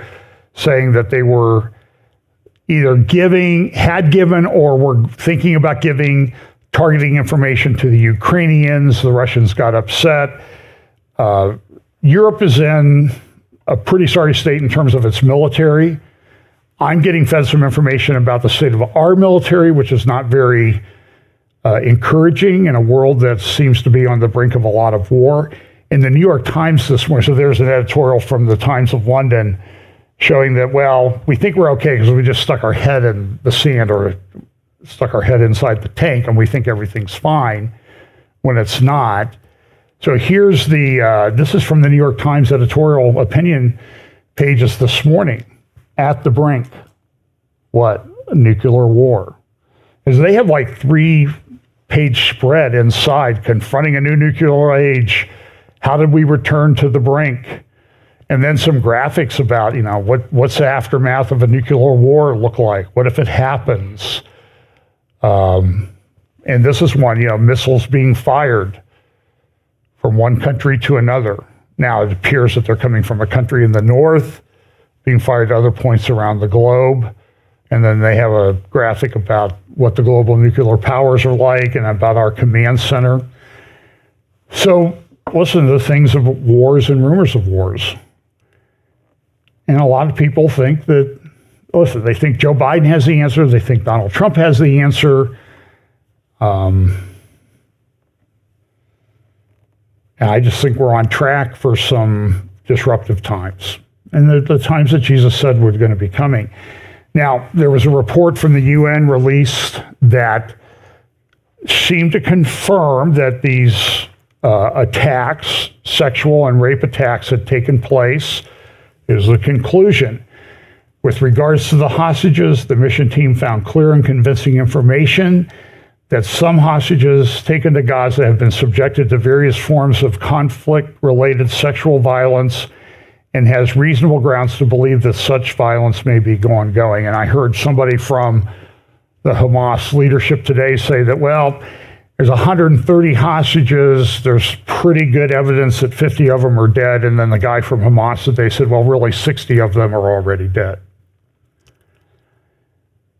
saying that they were either had given or were thinking about giving targeting information to the Ukrainians. The Russians got upset. Europe is in a pretty sorry state in terms of its military. I'm getting fed some information about the state of our military, which is not very encouraging in a world that seems to be on the brink of a lot of war. In the New York Times this morning, so there's an editorial from the Times of London showing that, well, we think we're okay because we just stuck our head in the sand or stuck our head inside the tank and we think everything's fine when it's not. So here's this is from the New York Times editorial opinion pages this morning. At the brink. What? A nuclear war. Because they have like 3-page spread inside, confronting a new nuclear age. How did we return to the brink? And then some graphics about, what's the aftermath of a nuclear war look like? What if it happens? And this is one, missiles being fired from one country to another. Now it appears that they're coming from a country in the north, being fired to other points around the globe. And then they have a graphic about what the global nuclear powers are like and about our command center. So listen to the things of wars and rumors of wars. And a lot of people think that, they think Joe Biden has the answer. They think Donald Trump has the answer. And I just think we're on track for some disruptive times. And the times that Jesus said were going to be coming. Now, there was a report from the UN released that seemed to confirm that these attacks, sexual and rape attacks, had taken place. Here's the conclusion. With regards to the hostages, the mission team found clear and convincing information that some hostages taken to Gaza have been subjected to various forms of conflict-related sexual violence and has reasonable grounds to believe that such violence may be ongoing. And I heard somebody from the Hamas leadership today say that, there's 130 hostages. There's pretty good evidence that 50 of them are dead. And then the guy from Hamas today said, really 60 of them are already dead.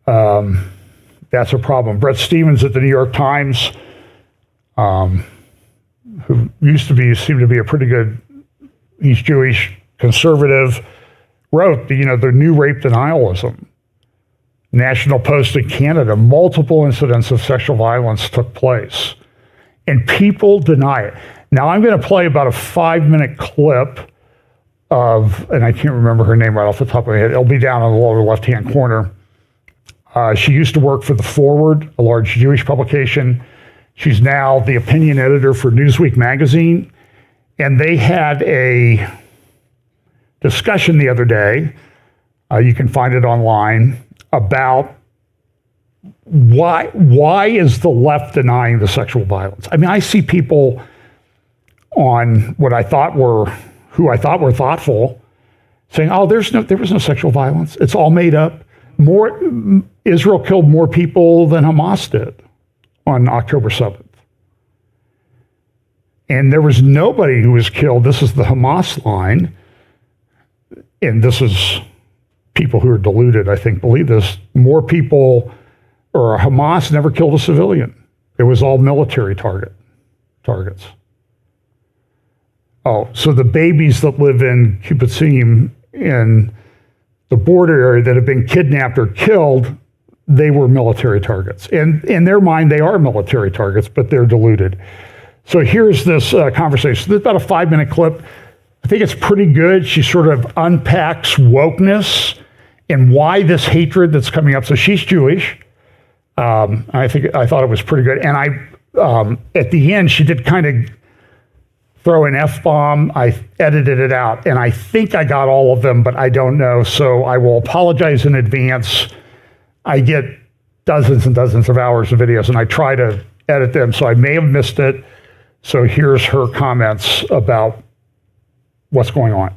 That's a problem. Brett Stevens at the New York Times, who seemed to be a pretty good, he's Jewish, conservative, wrote, the new rape denialism. National Post in Canada, multiple incidents of sexual violence took place. And people deny it. Now I'm going to play about a 5-minute clip of, and I can't remember her name right off the top of my head. It'll be down in the lower left-hand corner. She used to work for The Forward, a large Jewish publication. She's now the opinion editor for Newsweek magazine. And they had a discussion the other day, you can find it online, about why is the left denying the sexual violence? I mean, I see people on who I thought were thoughtful, saying, "Oh, there was no sexual violence. It's all made up. Israel killed more people than Hamas did on October 7th. And there was nobody who was killed." This is the Hamas line. And this is people who are deluded, I think, believe this. More people, or Hamas never killed a civilian. It was all military targets. Oh, so the babies that live in Kibbutzim in the border area that have been kidnapped or killed, they were military targets. And in their mind, they are military targets, but they're deluded. So here's this conversation. This is about a 5-minute clip. I think it's pretty good. She sort of unpacks wokeness and why this hatred that's coming up. So she's Jewish. I thought it was pretty good. And at the end, she did kind of throw an F-bomb. I edited it out, and I think I got all of them, but I don't know. So I will apologize in advance. I get dozens and dozens of hours of videos, and I try to edit them, so I may have missed it. So here's her comments about what's going on.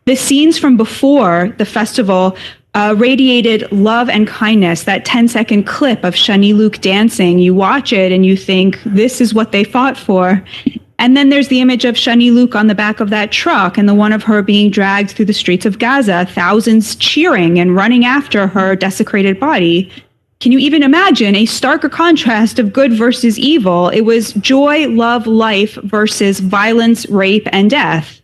The scenes from before the festival radiated love and kindness. That 10-second clip of Shani Luke dancing, you watch it and you think, this is what they fought for. And then there's the image of Shani Luke on the back of that truck and the one of her being dragged through the streets of Gaza, thousands cheering and running after her desecrated body. Can you even imagine a starker contrast of good versus evil? It was joy, love, life versus violence, rape, and death.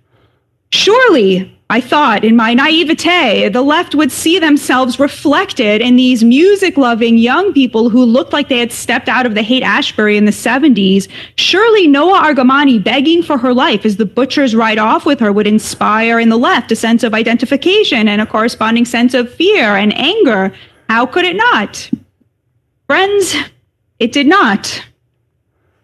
Surely, I thought in my naivete, the left would see themselves reflected in these music-loving young people who looked like they had stepped out of the Haight-Ashbury in the 70s. Surely Noah Argamani begging for her life as the butchers ride off with her would inspire in the left a sense of identification and a corresponding sense of fear and anger. How could it not? Friends, it did not.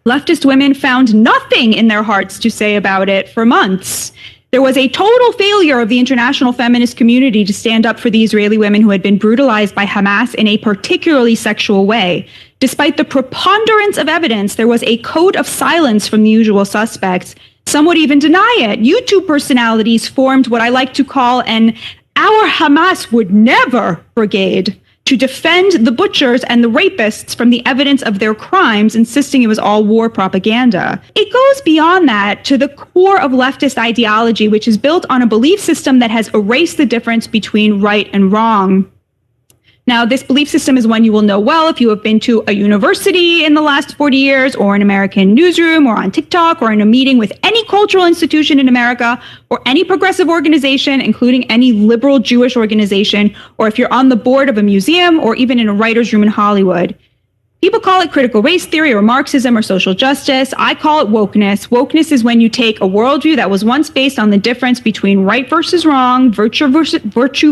Leftist women found nothing in their hearts to say about it for months. There was a total failure of the international feminist community to stand up for the Israeli women who had been brutalized by Hamas in a particularly sexual way. Despite the preponderance of evidence, there was a code of silence from the usual suspects. Some would even deny it. YouTube personalities formed what I like to call an "Our Hamas Would Never" brigade to defend the butchers and the rapists from the evidence of their crimes, insisting it was all war propaganda. It goes beyond that to the core of leftist ideology, which is built on a belief system that has erased the difference between right and wrong. Now, this belief system is one you will know well if you have been to a university in the last 40 years, or an American newsroom, or on TikTok, or in a meeting with any cultural institution in America, or any progressive organization, including any liberal Jewish organization, or if you're on the board of a museum, or even in a writer's room in Hollywood. People call it critical race theory or Marxism or social justice. I call it wokeness. Wokeness is when you take a worldview that was once based on the difference between right versus wrong, virtue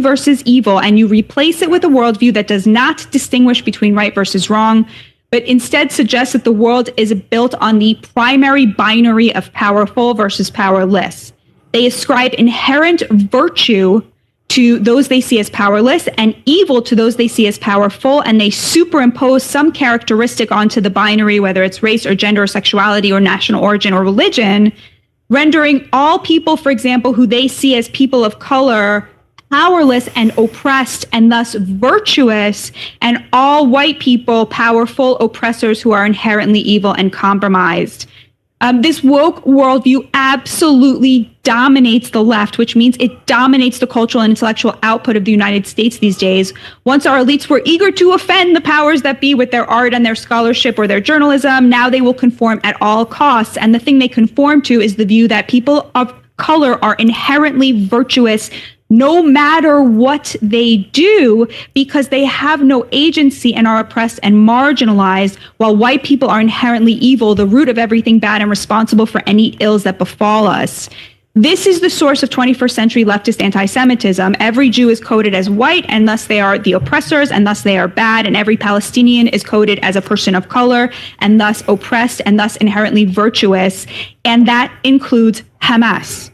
versus evil, and you replace it with a worldview that does not distinguish between right versus wrong, but instead suggests that the world is built on the primary binary of powerful versus powerless. They ascribe inherent virtue to those they see as powerless and evil to those they see as powerful, and they superimpose some characteristic onto the binary, whether it's race or gender or sexuality or national origin or religion, rendering all people, for example, who they see as people of color powerless and oppressed and thus virtuous, and all white people powerful oppressors who are inherently evil and compromised. This woke worldview absolutely dominates the left, which means it dominates the cultural and intellectual output of the United States these days. Once our elites were eager to offend the powers that be with their art and their scholarship or their journalism, now they will conform at all costs. And the thing they conform to is the view that people of color are inherently virtuous no matter what they do, because they have no agency and are oppressed and marginalized, while white people are inherently evil, the root of everything bad and responsible for any ills that befall us. This is the source of 21st century leftist anti-Semitism. Every Jew is coded as white, and thus they are the oppressors, and thus they are bad, and every Palestinian is coded as a person of color, and thus oppressed, and thus inherently virtuous, and that includes Hamas.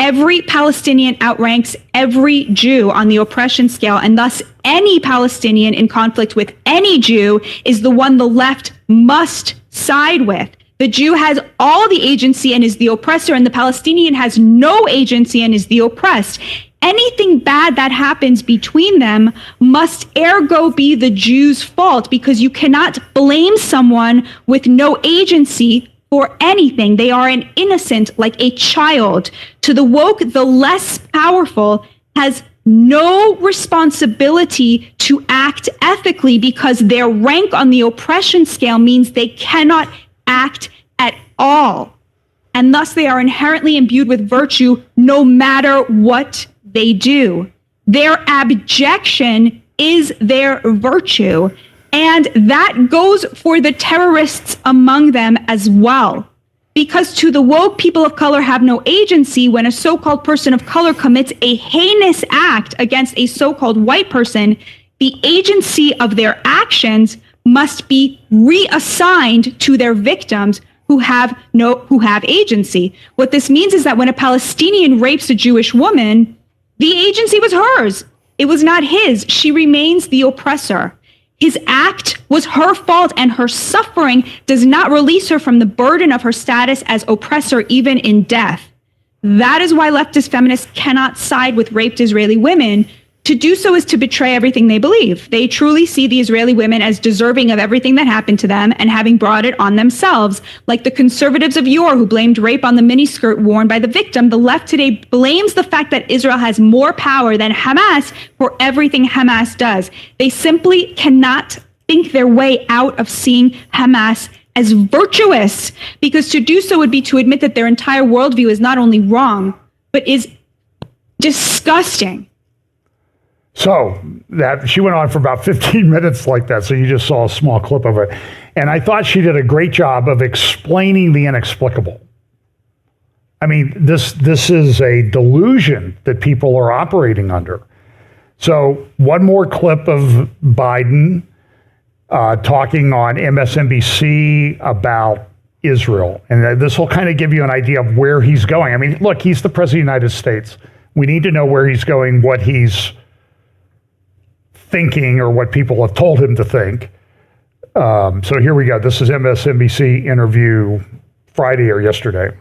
Every Palestinian outranks every Jew on the oppression scale, and thus any Palestinian in conflict with any Jew is the one the left must side with. The Jew has all the agency and is the oppressor, and the Palestinian has no agency and is the oppressed. Anything bad that happens between them must ergo be the Jew's fault, because you cannot blame someone with no agency for anything. They are an innocent, like a child. To the woke, the less powerful has no responsibility to act ethically, because their rank on the oppression scale means they cannot act at all. And thus they are inherently imbued with virtue no matter what they do. Their abjection is their virtue. And that goes for the terrorists among them as well. Because to the woke, people of color have no agency. When a so-called person of color commits a heinous act against a so-called white person, the agency of their actions must be reassigned to their victims who have agency. What this means is that when a Palestinian rapes a Jewish woman, the agency was hers. It was not his. She remains the oppressor. His act was her fault, and her suffering does not release her from the burden of her status as oppressor, even in death. That is why leftist feminists cannot side with raped Israeli women. To do so is to betray everything they believe. They truly see the Israeli women as deserving of everything that happened to them and having brought it on themselves. Like the conservatives of yore who blamed rape on the miniskirt worn by the victim, the left today blames the fact that Israel has more power than Hamas for everything Hamas does. They simply cannot think their way out of seeing Hamas as virtuous, because to do so would be to admit that their entire worldview is not only wrong, but is disgusting. So that she went on for about 15 minutes like that. So you just saw a small clip of it. And I thought she did a great job of explaining the inexplicable. I mean, this is a delusion that people are operating under. So one more clip of Biden talking on MSNBC about Israel. And this will kind of give you an idea of where he's going. I mean, look, he's the president of the United States. We need to know where he's going, what he's thinking, or what people have told him to think. So here we go. This is MSNBC interview Friday or yesterday.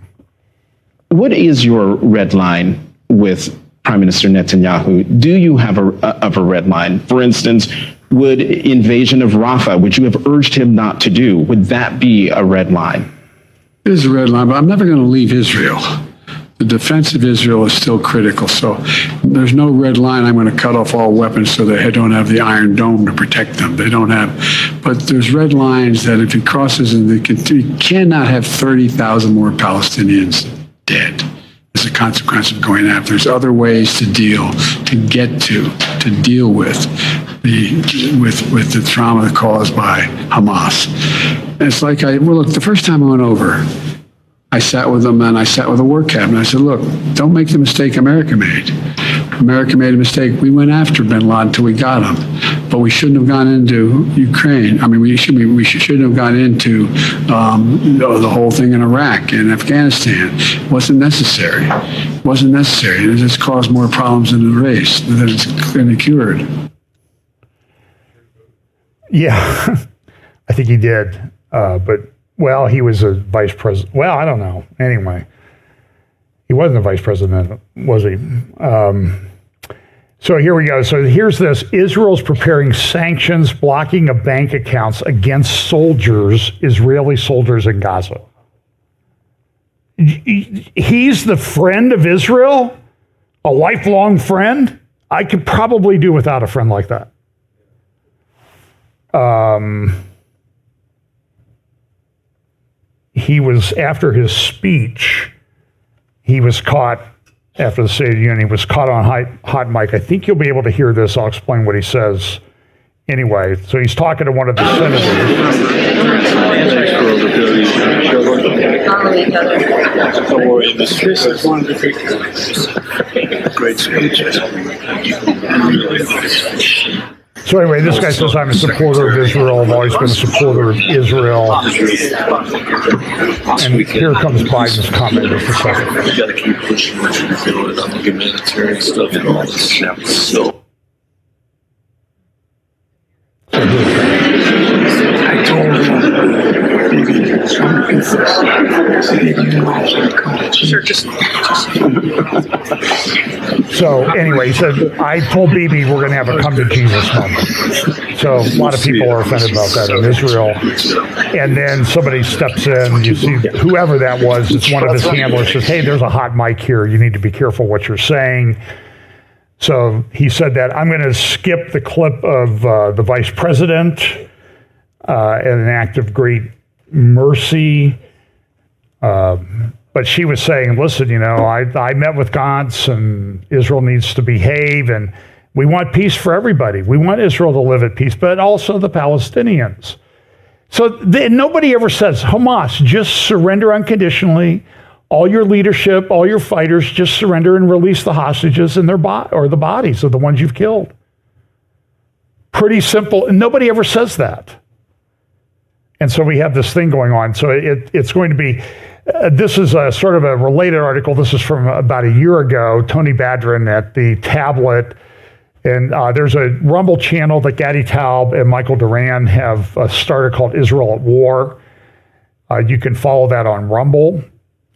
What is your red line with Prime Minister Netanyahu? Do you have a red line? For instance, would invasion of Rafah, which you have urged him not to do, would that be a red line? It is a red line, but I'm never going to leave Israel. The defense of Israel is still critical. So there's no red line. I'm going to cut off all weapons so they don't have the Iron Dome to protect them. They don't have. But there's red lines that if it crosses, you cannot have 30,000 more Palestinians dead as a consequence of going after. There's other ways to deal with the trauma caused by Hamas. And it's like, look, the first time I went over, I sat with them and I sat with the war cabinet. I said, look, don't make the mistake America made. America made a mistake. We went after bin Laden until we got him, but we shouldn't have gone into Ukraine. I mean, we shouldn't have gone into the whole thing in Iraq and Afghanistan. It wasn't necessary. It wasn't necessary. It just caused more problems in the race than it's clearly cured. Yeah, I think he did. But, well, he was a vice president. Well, I don't know. Anyway, he wasn't a vice president, was he? So here we go. So here's this. Israel's preparing sanctions, blocking of bank accounts against Israeli soldiers in Gaza. He's the friend of Israel? A lifelong friend? I could probably do without a friend like that. He was, after his speech, he was caught, after the State of the Union, he was caught on hot mic. I think you'll be able to hear this. I'll explain what he says Anyway, so he's talking to one of the senators. So anyway, this guy says, I'm a supporter of Israel. I've always been a supporter of Israel. And here comes Biden's comment just a second. You got to keep pushing what you're doing on the humanitarian stuff and all this stuff. So I told him, maybe I'm So anyway, he said, I told Bibi we're going to have a come to Jesus moment. So a lot of people are offended about that in Israel. And then somebody steps in, you see whoever that was, it's one of his handlers, says, hey, there's a hot mic here. You need to be careful what you're saying. So he said that I'm going to skip the clip of the vice president and an act of great mercy. But she was saying, listen, you know, I met with Gantz and Israel needs to behave and we want peace for everybody. We want Israel to live at peace, but also the Palestinians. So nobody ever says, Hamas, just surrender unconditionally. All your leadership, all your fighters, just surrender and release the hostages and or the bodies of the ones you've killed. Pretty simple. And nobody ever says that. And so we have this thing going on. So it's going to be, this is a sort of a related article. This is from about a year ago, Tony Badrin at the Tablet. And there's a Rumble channel that Gadi Taub and Michael Duran have started called Israel at War. You can follow that on Rumble.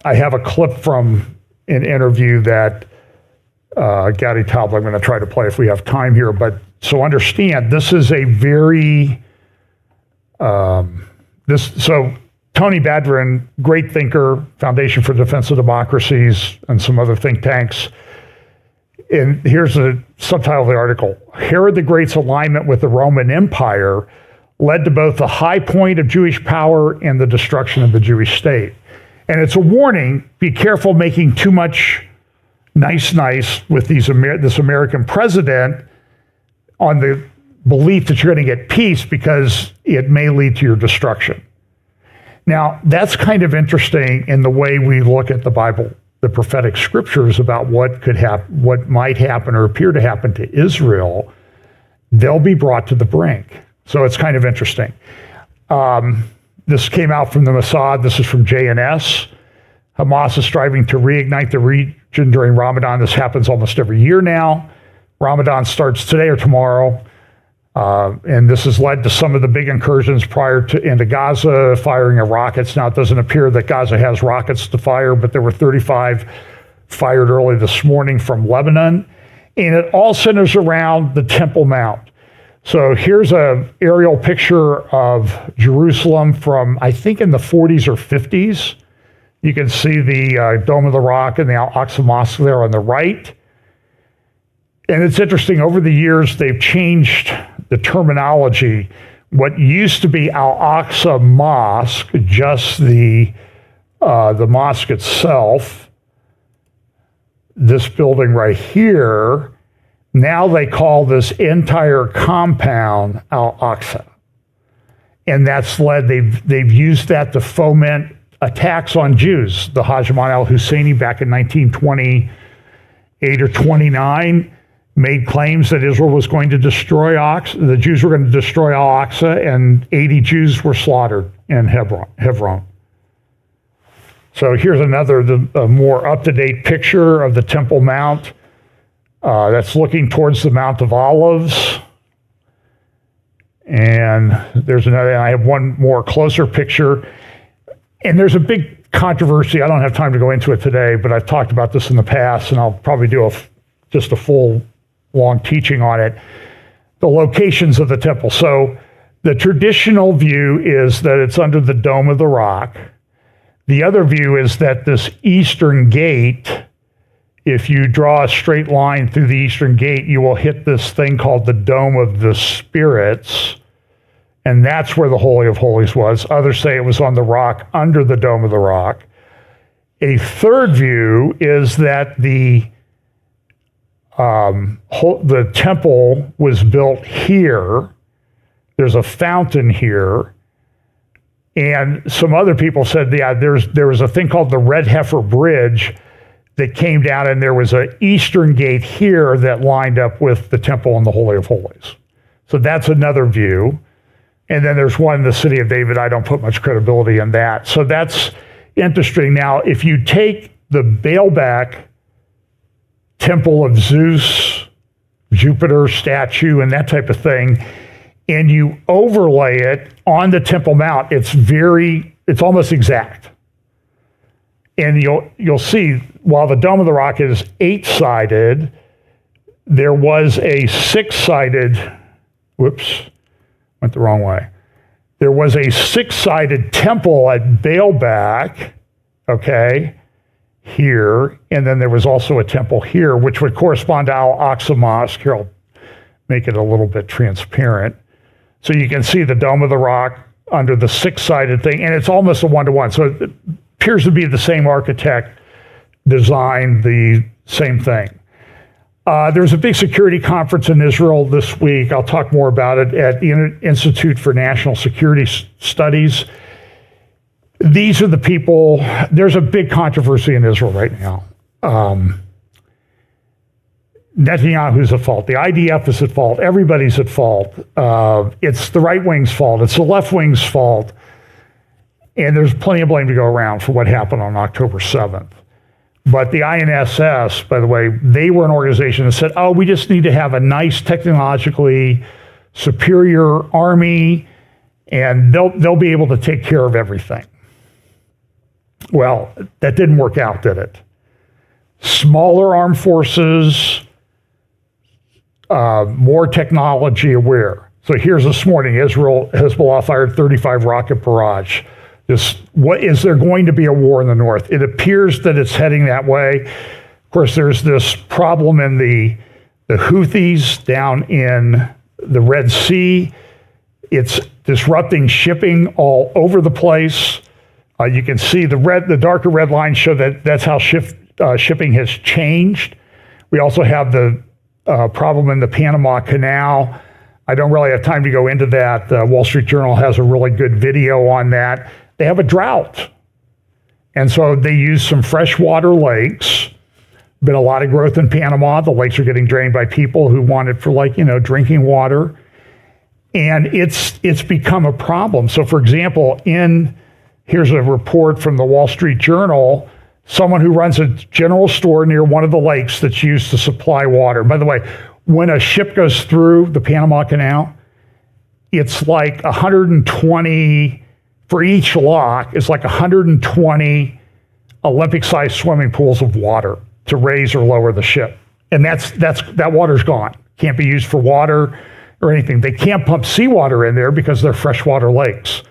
I have a clip from an interview that Gadi Taub, I'm going to try to play if we have time here. But so understand, this is a very, so Tony Badrin, great thinker, Foundation for Defense of Democracies, and some other think tanks. And here's the subtitle of the article. Herod the Great's alignment with the Roman Empire led to both the high point of Jewish power and the destruction of the Jewish state. And it's a warning, be careful making too much nice with this American president on the belief that you're going to get peace because it may lead to your destruction. Now, that's kind of interesting in the way we look at the Bible, the prophetic scriptures about what could happen, what might happen or appear to happen to Israel. They'll be brought to the brink. So it's kind of interesting. This came out from the Mossad. This is from JNS. Hamas is striving to reignite the region during Ramadan. This happens almost every year now. Ramadan starts today or tomorrow. And this has led to some of the big incursions into Gaza, firing of rockets. Now, it doesn't appear that Gaza has rockets to fire, but there were 35 fired early this morning from Lebanon. And it all centers around the Temple Mount. So here's an aerial picture of Jerusalem from, I think, in the 40s or 50s. You can see the Dome of the Rock and the Al-Aqsa Mosque there on the right. And it's interesting, over the years, they've changed the terminology. What used to be Al-Aqsa Mosque, just the mosque itself, this building right here, now they call this entire compound Al-Aqsa. And that's led, they've used that to foment attacks on Jews. The Hajj al-Husseini back in 1928 or 29 made claims that Israel was going to destroy the Jews were going to destroy Al-Aqsa, and 80 Jews were slaughtered in Hebron. So here's another, a more up-to-date picture of the Temple Mount. That's looking towards the Mount of Olives. And there's another, I have one more closer picture. And there's a big controversy. I don't have time to go into it today, but I've talked about this in the past, and I'll probably do just a full, long teaching on it. The locations of the temple. So the traditional view is that it's under the Dome of the Rock. The other view is that this eastern gate, if you draw a straight line through the eastern gate, you will hit this thing called the Dome of the Spirits, and that's where the Holy of Holies was. Others say it was on the rock under the Dome of the Rock. A third view is that the temple was built here, There's a fountain here. And some other people said, yeah, there was a thing called the Red Heifer Bridge that came down, and there was an eastern gate here that lined up with the temple and the Holy of Holies. So that's another view. And then there's one in the city of David. I don't put much credibility in that. So that's interesting. Now, if you take the Baalbek temple of Zeus, Jupiter statue, and that type of thing, and you overlay it on the Temple Mount, it's almost exact. And you'll see, while the Dome of the Rock is 8-sided, there was a 6-sided, whoops, went the wrong way. There was a 6-sided temple at Baalbek, okay, here, and then there was also a temple here, which would correspond to Al-Aqsa Mosque. Here, I'll make it a little bit transparent. So you can see the Dome of the Rock under the 6-sided thing, and it's almost a one-to-one. So it appears to be the same architect designed the same thing. There's a big security conference in Israel this week. I'll talk more about it at the Institute for National Security Studies. These are the people, there's a big controversy in Israel right now. Netanyahu's at fault. The IDF is at fault. Everybody's at fault. It's the right wing's fault. It's the left wing's fault. And there's plenty of blame to go around for what happened on October 7th. But the INSS, by the way, they were an organization that said, oh, we just need to have a nice technologically superior army, and they'll be able to take care of everything. Well, that didn't work out, did it? Smaller armed forces, more technology aware. So here's this morning, Hezbollah fired 35 rocket barrage. Is there going to be a war in the north? It appears that it's heading that way. Of course, there's this problem in the Houthis down in the Red Sea. It's disrupting shipping all over the place. You can see the darker red lines show that that's how shipping has changed. We also have the problem in the Panama Canal. I don't really have time to go into that. The Wall Street Journal has a really good video on that. They have a drought. And so they use some freshwater lakes. Been a lot of growth in Panama. The lakes are getting drained by people who want it for drinking water. And it's become a problem. So for example, here's a report from the Wall Street Journal, someone who runs a general store near one of the lakes that's used to supply water. By the way, when a ship goes through the Panama Canal, it's like 120, for each lock, it's like 120 Olympic-sized swimming pools of water to raise or lower the ship. And that water's gone. Can't be used for water or anything. They can't pump seawater in there because they're freshwater lakes.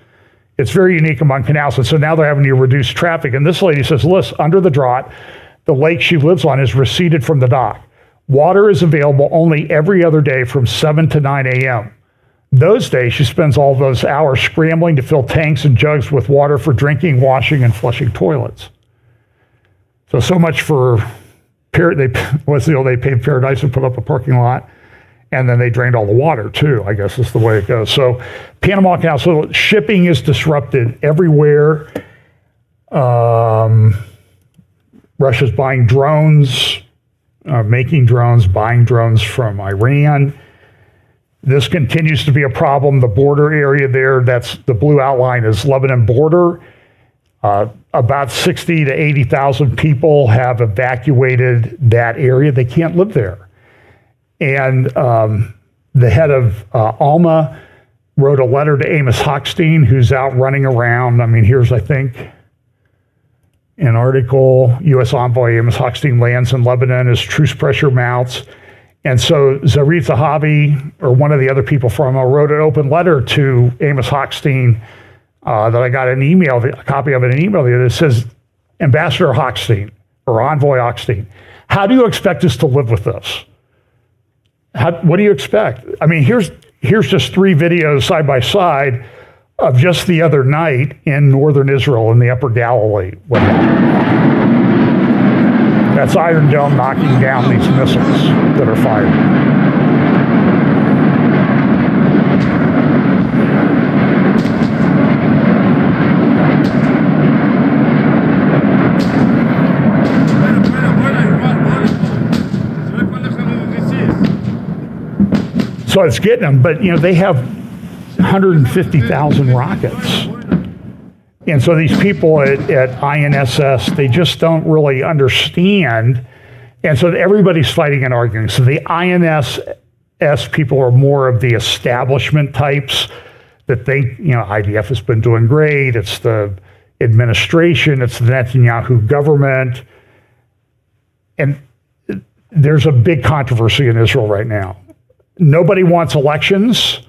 It's very unique among canals. And so now they're having to reduce traffic. And this lady says, listen, under the drought, the lake she lives on is receded from the dock. Water is available only every other day from 7 to 9 a.m. Those days, she spends all those hours scrambling to fill tanks and jugs with water for drinking, washing, and flushing toilets. So much for, they paved Paradise and put up a parking lot, and then they drained all the water too, I guess is the way it goes. So Panama Canal, so shipping is disrupted everywhere. Russia's buying drones, making drones, buying drones from Iran. This continues to be a problem. The border area there, that's the blue outline, is Lebanon border. About 60 to 80,000 people have evacuated that area. They can't live there. And the head of Alma wrote a letter to Amos Hochstein, who's out running around. I mean, here's, I think, an article. U.S. envoy Amos Hochstein lands in Lebanon as truce pressure mounts. And so Zarit Zahavi, or one of the other people from him, wrote an open letter to Amos Hochstein that I got a copy of it in an email the other day. It says, Ambassador Hochstein, or Envoy Hochstein, how do you expect us to live with this? What do you expect? I mean, here's just 3 videos side by side of just the other night in northern Israel in the Upper Galilee. That's Iron Dome knocking down these missiles that are fired. so it's getting them. But, they have 150,000 rockets. And so these people at INSS, they just don't really understand. And so everybody's fighting and arguing. So the INSS people are more of the establishment types that think, IDF has been doing great. It's the administration. It's the Netanyahu government. And there's a big controversy in Israel right now. Nobody wants elections,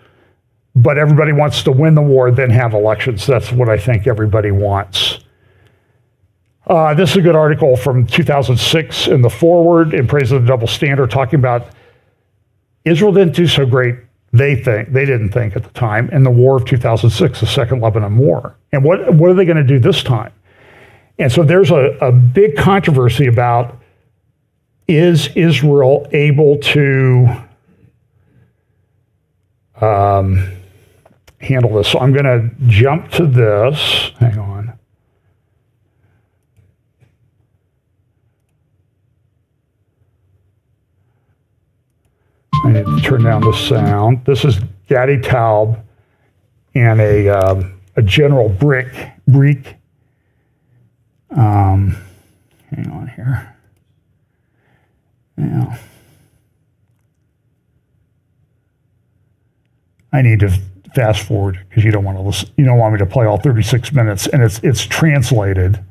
but everybody wants to win the war, then have elections. That's what I think everybody wants. This is a good article from 2006 in the Forward in praise of the double standard, talking about Israel didn't do so great, they didn't think at the time, in the war of 2006, the Second Lebanon War. And what are they going to do this time? And so there's a big controversy about, is Israel able to handle this? So I'm going to jump to this. Hang on. I need to turn down the sound. This is Gadi Taub and a General Brick. Hang on here. Now, I need to fast forward because you don't want to listen. You don't want me to play all 36 minutes, and it's translated.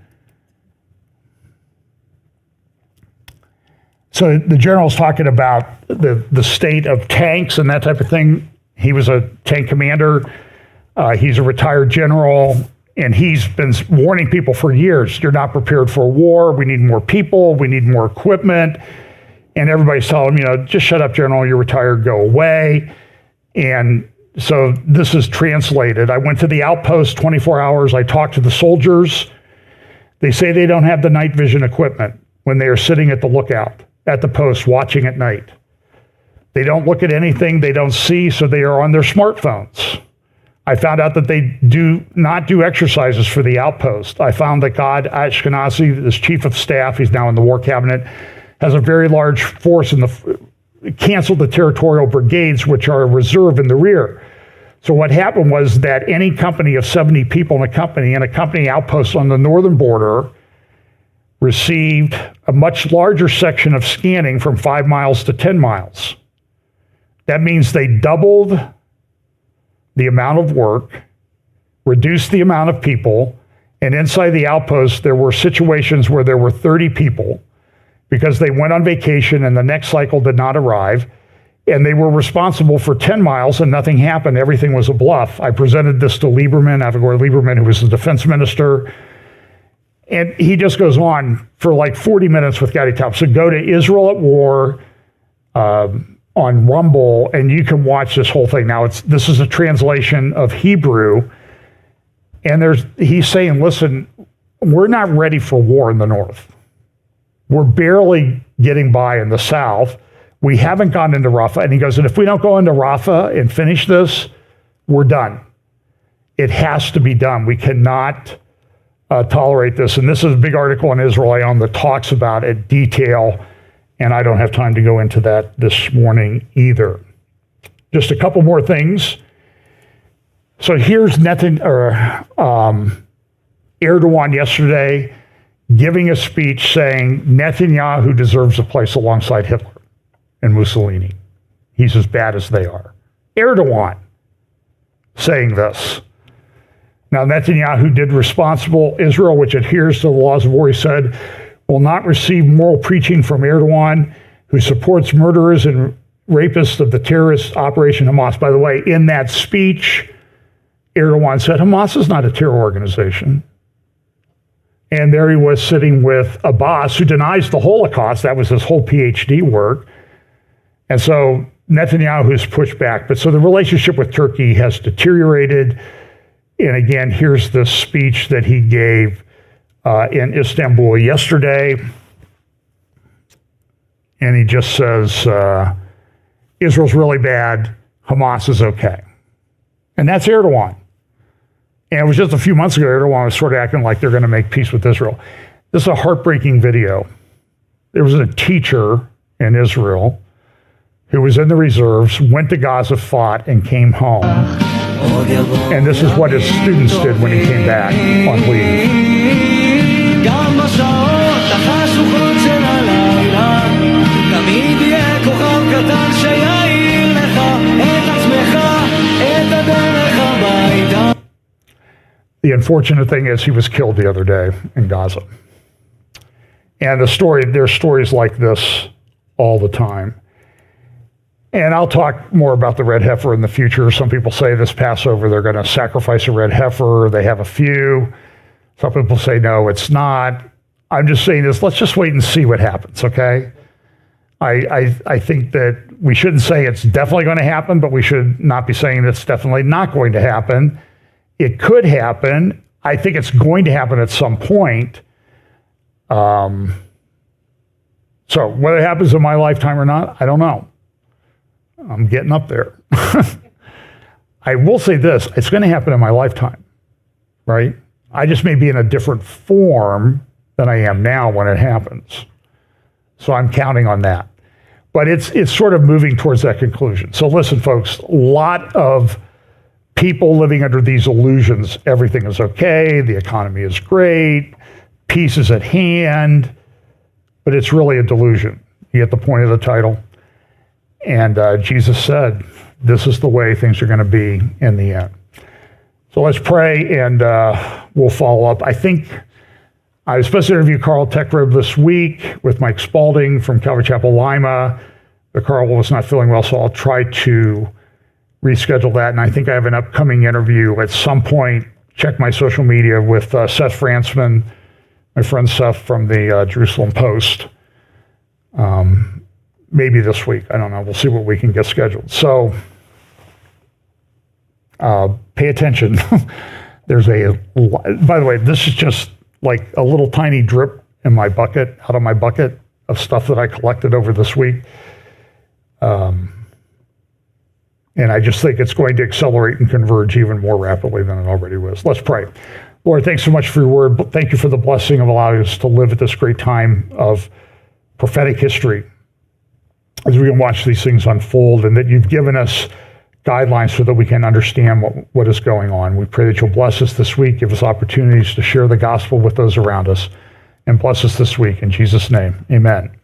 So the general's talking about the state of tanks and that type of thing. He was a tank commander. He's a retired general, and he's been warning people for years, you're not prepared for a war. We need more people. We need more equipment. And everybody's telling him, just shut up, General. You're retired. Go away. And so this is translated. I went to the outpost 24 hours. I talked to the soldiers. They say they don't have the night vision equipment when they are sitting at the lookout at the post watching at night. They don't look at anything they don't see, so they are on their smartphones. I found out that they do not do exercises for the outpost. I found that Gad Ashkenazi, this chief of staff, he's now in the war cabinet, has a very large force canceled the territorial brigades, which are a reserve in the rear. So what happened was that any company of 70 people in a company outpost on the northern border received a much larger section of scanning from 5 miles to 10 miles. That means they doubled the amount of work, reduced the amount of people, and inside the outpost there were situations where there were 30 people because they went on vacation and the next cycle did not arrive, and they were responsible for 10 miles and nothing happened. Everything was a bluff. I presented this to Avigdor Lieberman, who was the defense minister, and he just goes on for like 40 minutes with Gadi Taub. So go to Israel at War on Rumble, and you can watch this whole thing. Now, this is a translation of Hebrew, and he's saying, listen, we're not ready for war in the north. We're barely getting by in the south. We haven't gone into Rafah. And he goes, and if we don't go into Rafah and finish this, we're done. It has to be done. We cannot tolerate this. And this is a big article in Israel Ayom that talks about it detail, and I don't have time to go into that this morning either. Just a couple more things. So here's Erdogan yesterday giving a speech saying Netanyahu deserves a place alongside Hitler and Mussolini. He's as bad as they are. Erdogan saying this. Now, Netanyahu did responsible Israel, which adheres to the laws of war, he said, will not receive moral preaching from Erdogan, who supports murderers and rapists of the terrorist operation Hamas. By the way, in that speech, Erdogan said Hamas is not a terror organization. And there he was sitting with Abbas, who denies the Holocaust. That was his whole PhD work. And so Netanyahu's pushed back. But so the relationship with Turkey has deteriorated. And again, here's the speech that he gave in Istanbul yesterday. And he just says, Israel's really bad, Hamas is okay. And that's Erdogan. And it was just a few months ago, Erdogan was sort of acting like they're going to make peace with Israel. This is a heartbreaking video. There was a teacher in Israel who was in the reserves, went to Gaza, fought, and came home. And this is what his students did when he came back on leave. The unfortunate thing is he was killed the other day in Gaza. And there's stories like this all the time. And I'll talk more about the red heifer in the future. Some people say this Passover, they're going to sacrifice a red heifer. They have a few. Some people say, no, it's not. I'm just saying this, let's just wait and see what happens, okay? I think that we shouldn't say it's definitely going to happen, but we should not be saying it's definitely not going to happen. It could happen. I think it's going to happen at some point. So whether it happens in my lifetime or not, I don't know. I'm getting up there. I will say this, it's going to happen in my lifetime, right? I just may be in a different form than I am now when it happens. So I'm counting on that. But it's sort of moving towards that conclusion. So listen, folks, a lot of people living under these illusions, everything is okay, the economy is great, peace is at hand, but it's really a delusion. You get the point of the title. And Jesus said, this is the way things are going to be in the end. So let's pray, and we'll follow up. I think I was supposed to interview Carl Techrib this week with Mike Spalding from Calvary Chapel, Lima. But Carl was not feeling well, so I'll try to reschedule that. And I think I have an upcoming interview at some point. Check my social media with Seth Fransman, my friend Seth from the Jerusalem Post. Maybe this week. I don't know. We'll see what we can get scheduled. So pay attention. By the way, this is just like a little tiny drip in my bucket, out of my bucket of stuff that I collected over this week. And I just think it's going to accelerate and converge even more rapidly than it already was. Let's pray. Lord, thanks so much for your word. Thank you for the blessing of allowing us to live at this great time of prophetic history as we can watch these things unfold, and that you've given us guidelines so that we can understand what is going on. We pray that you'll bless us this week, give us opportunities to share the gospel with those around us, and bless us this week. In Jesus' name, amen.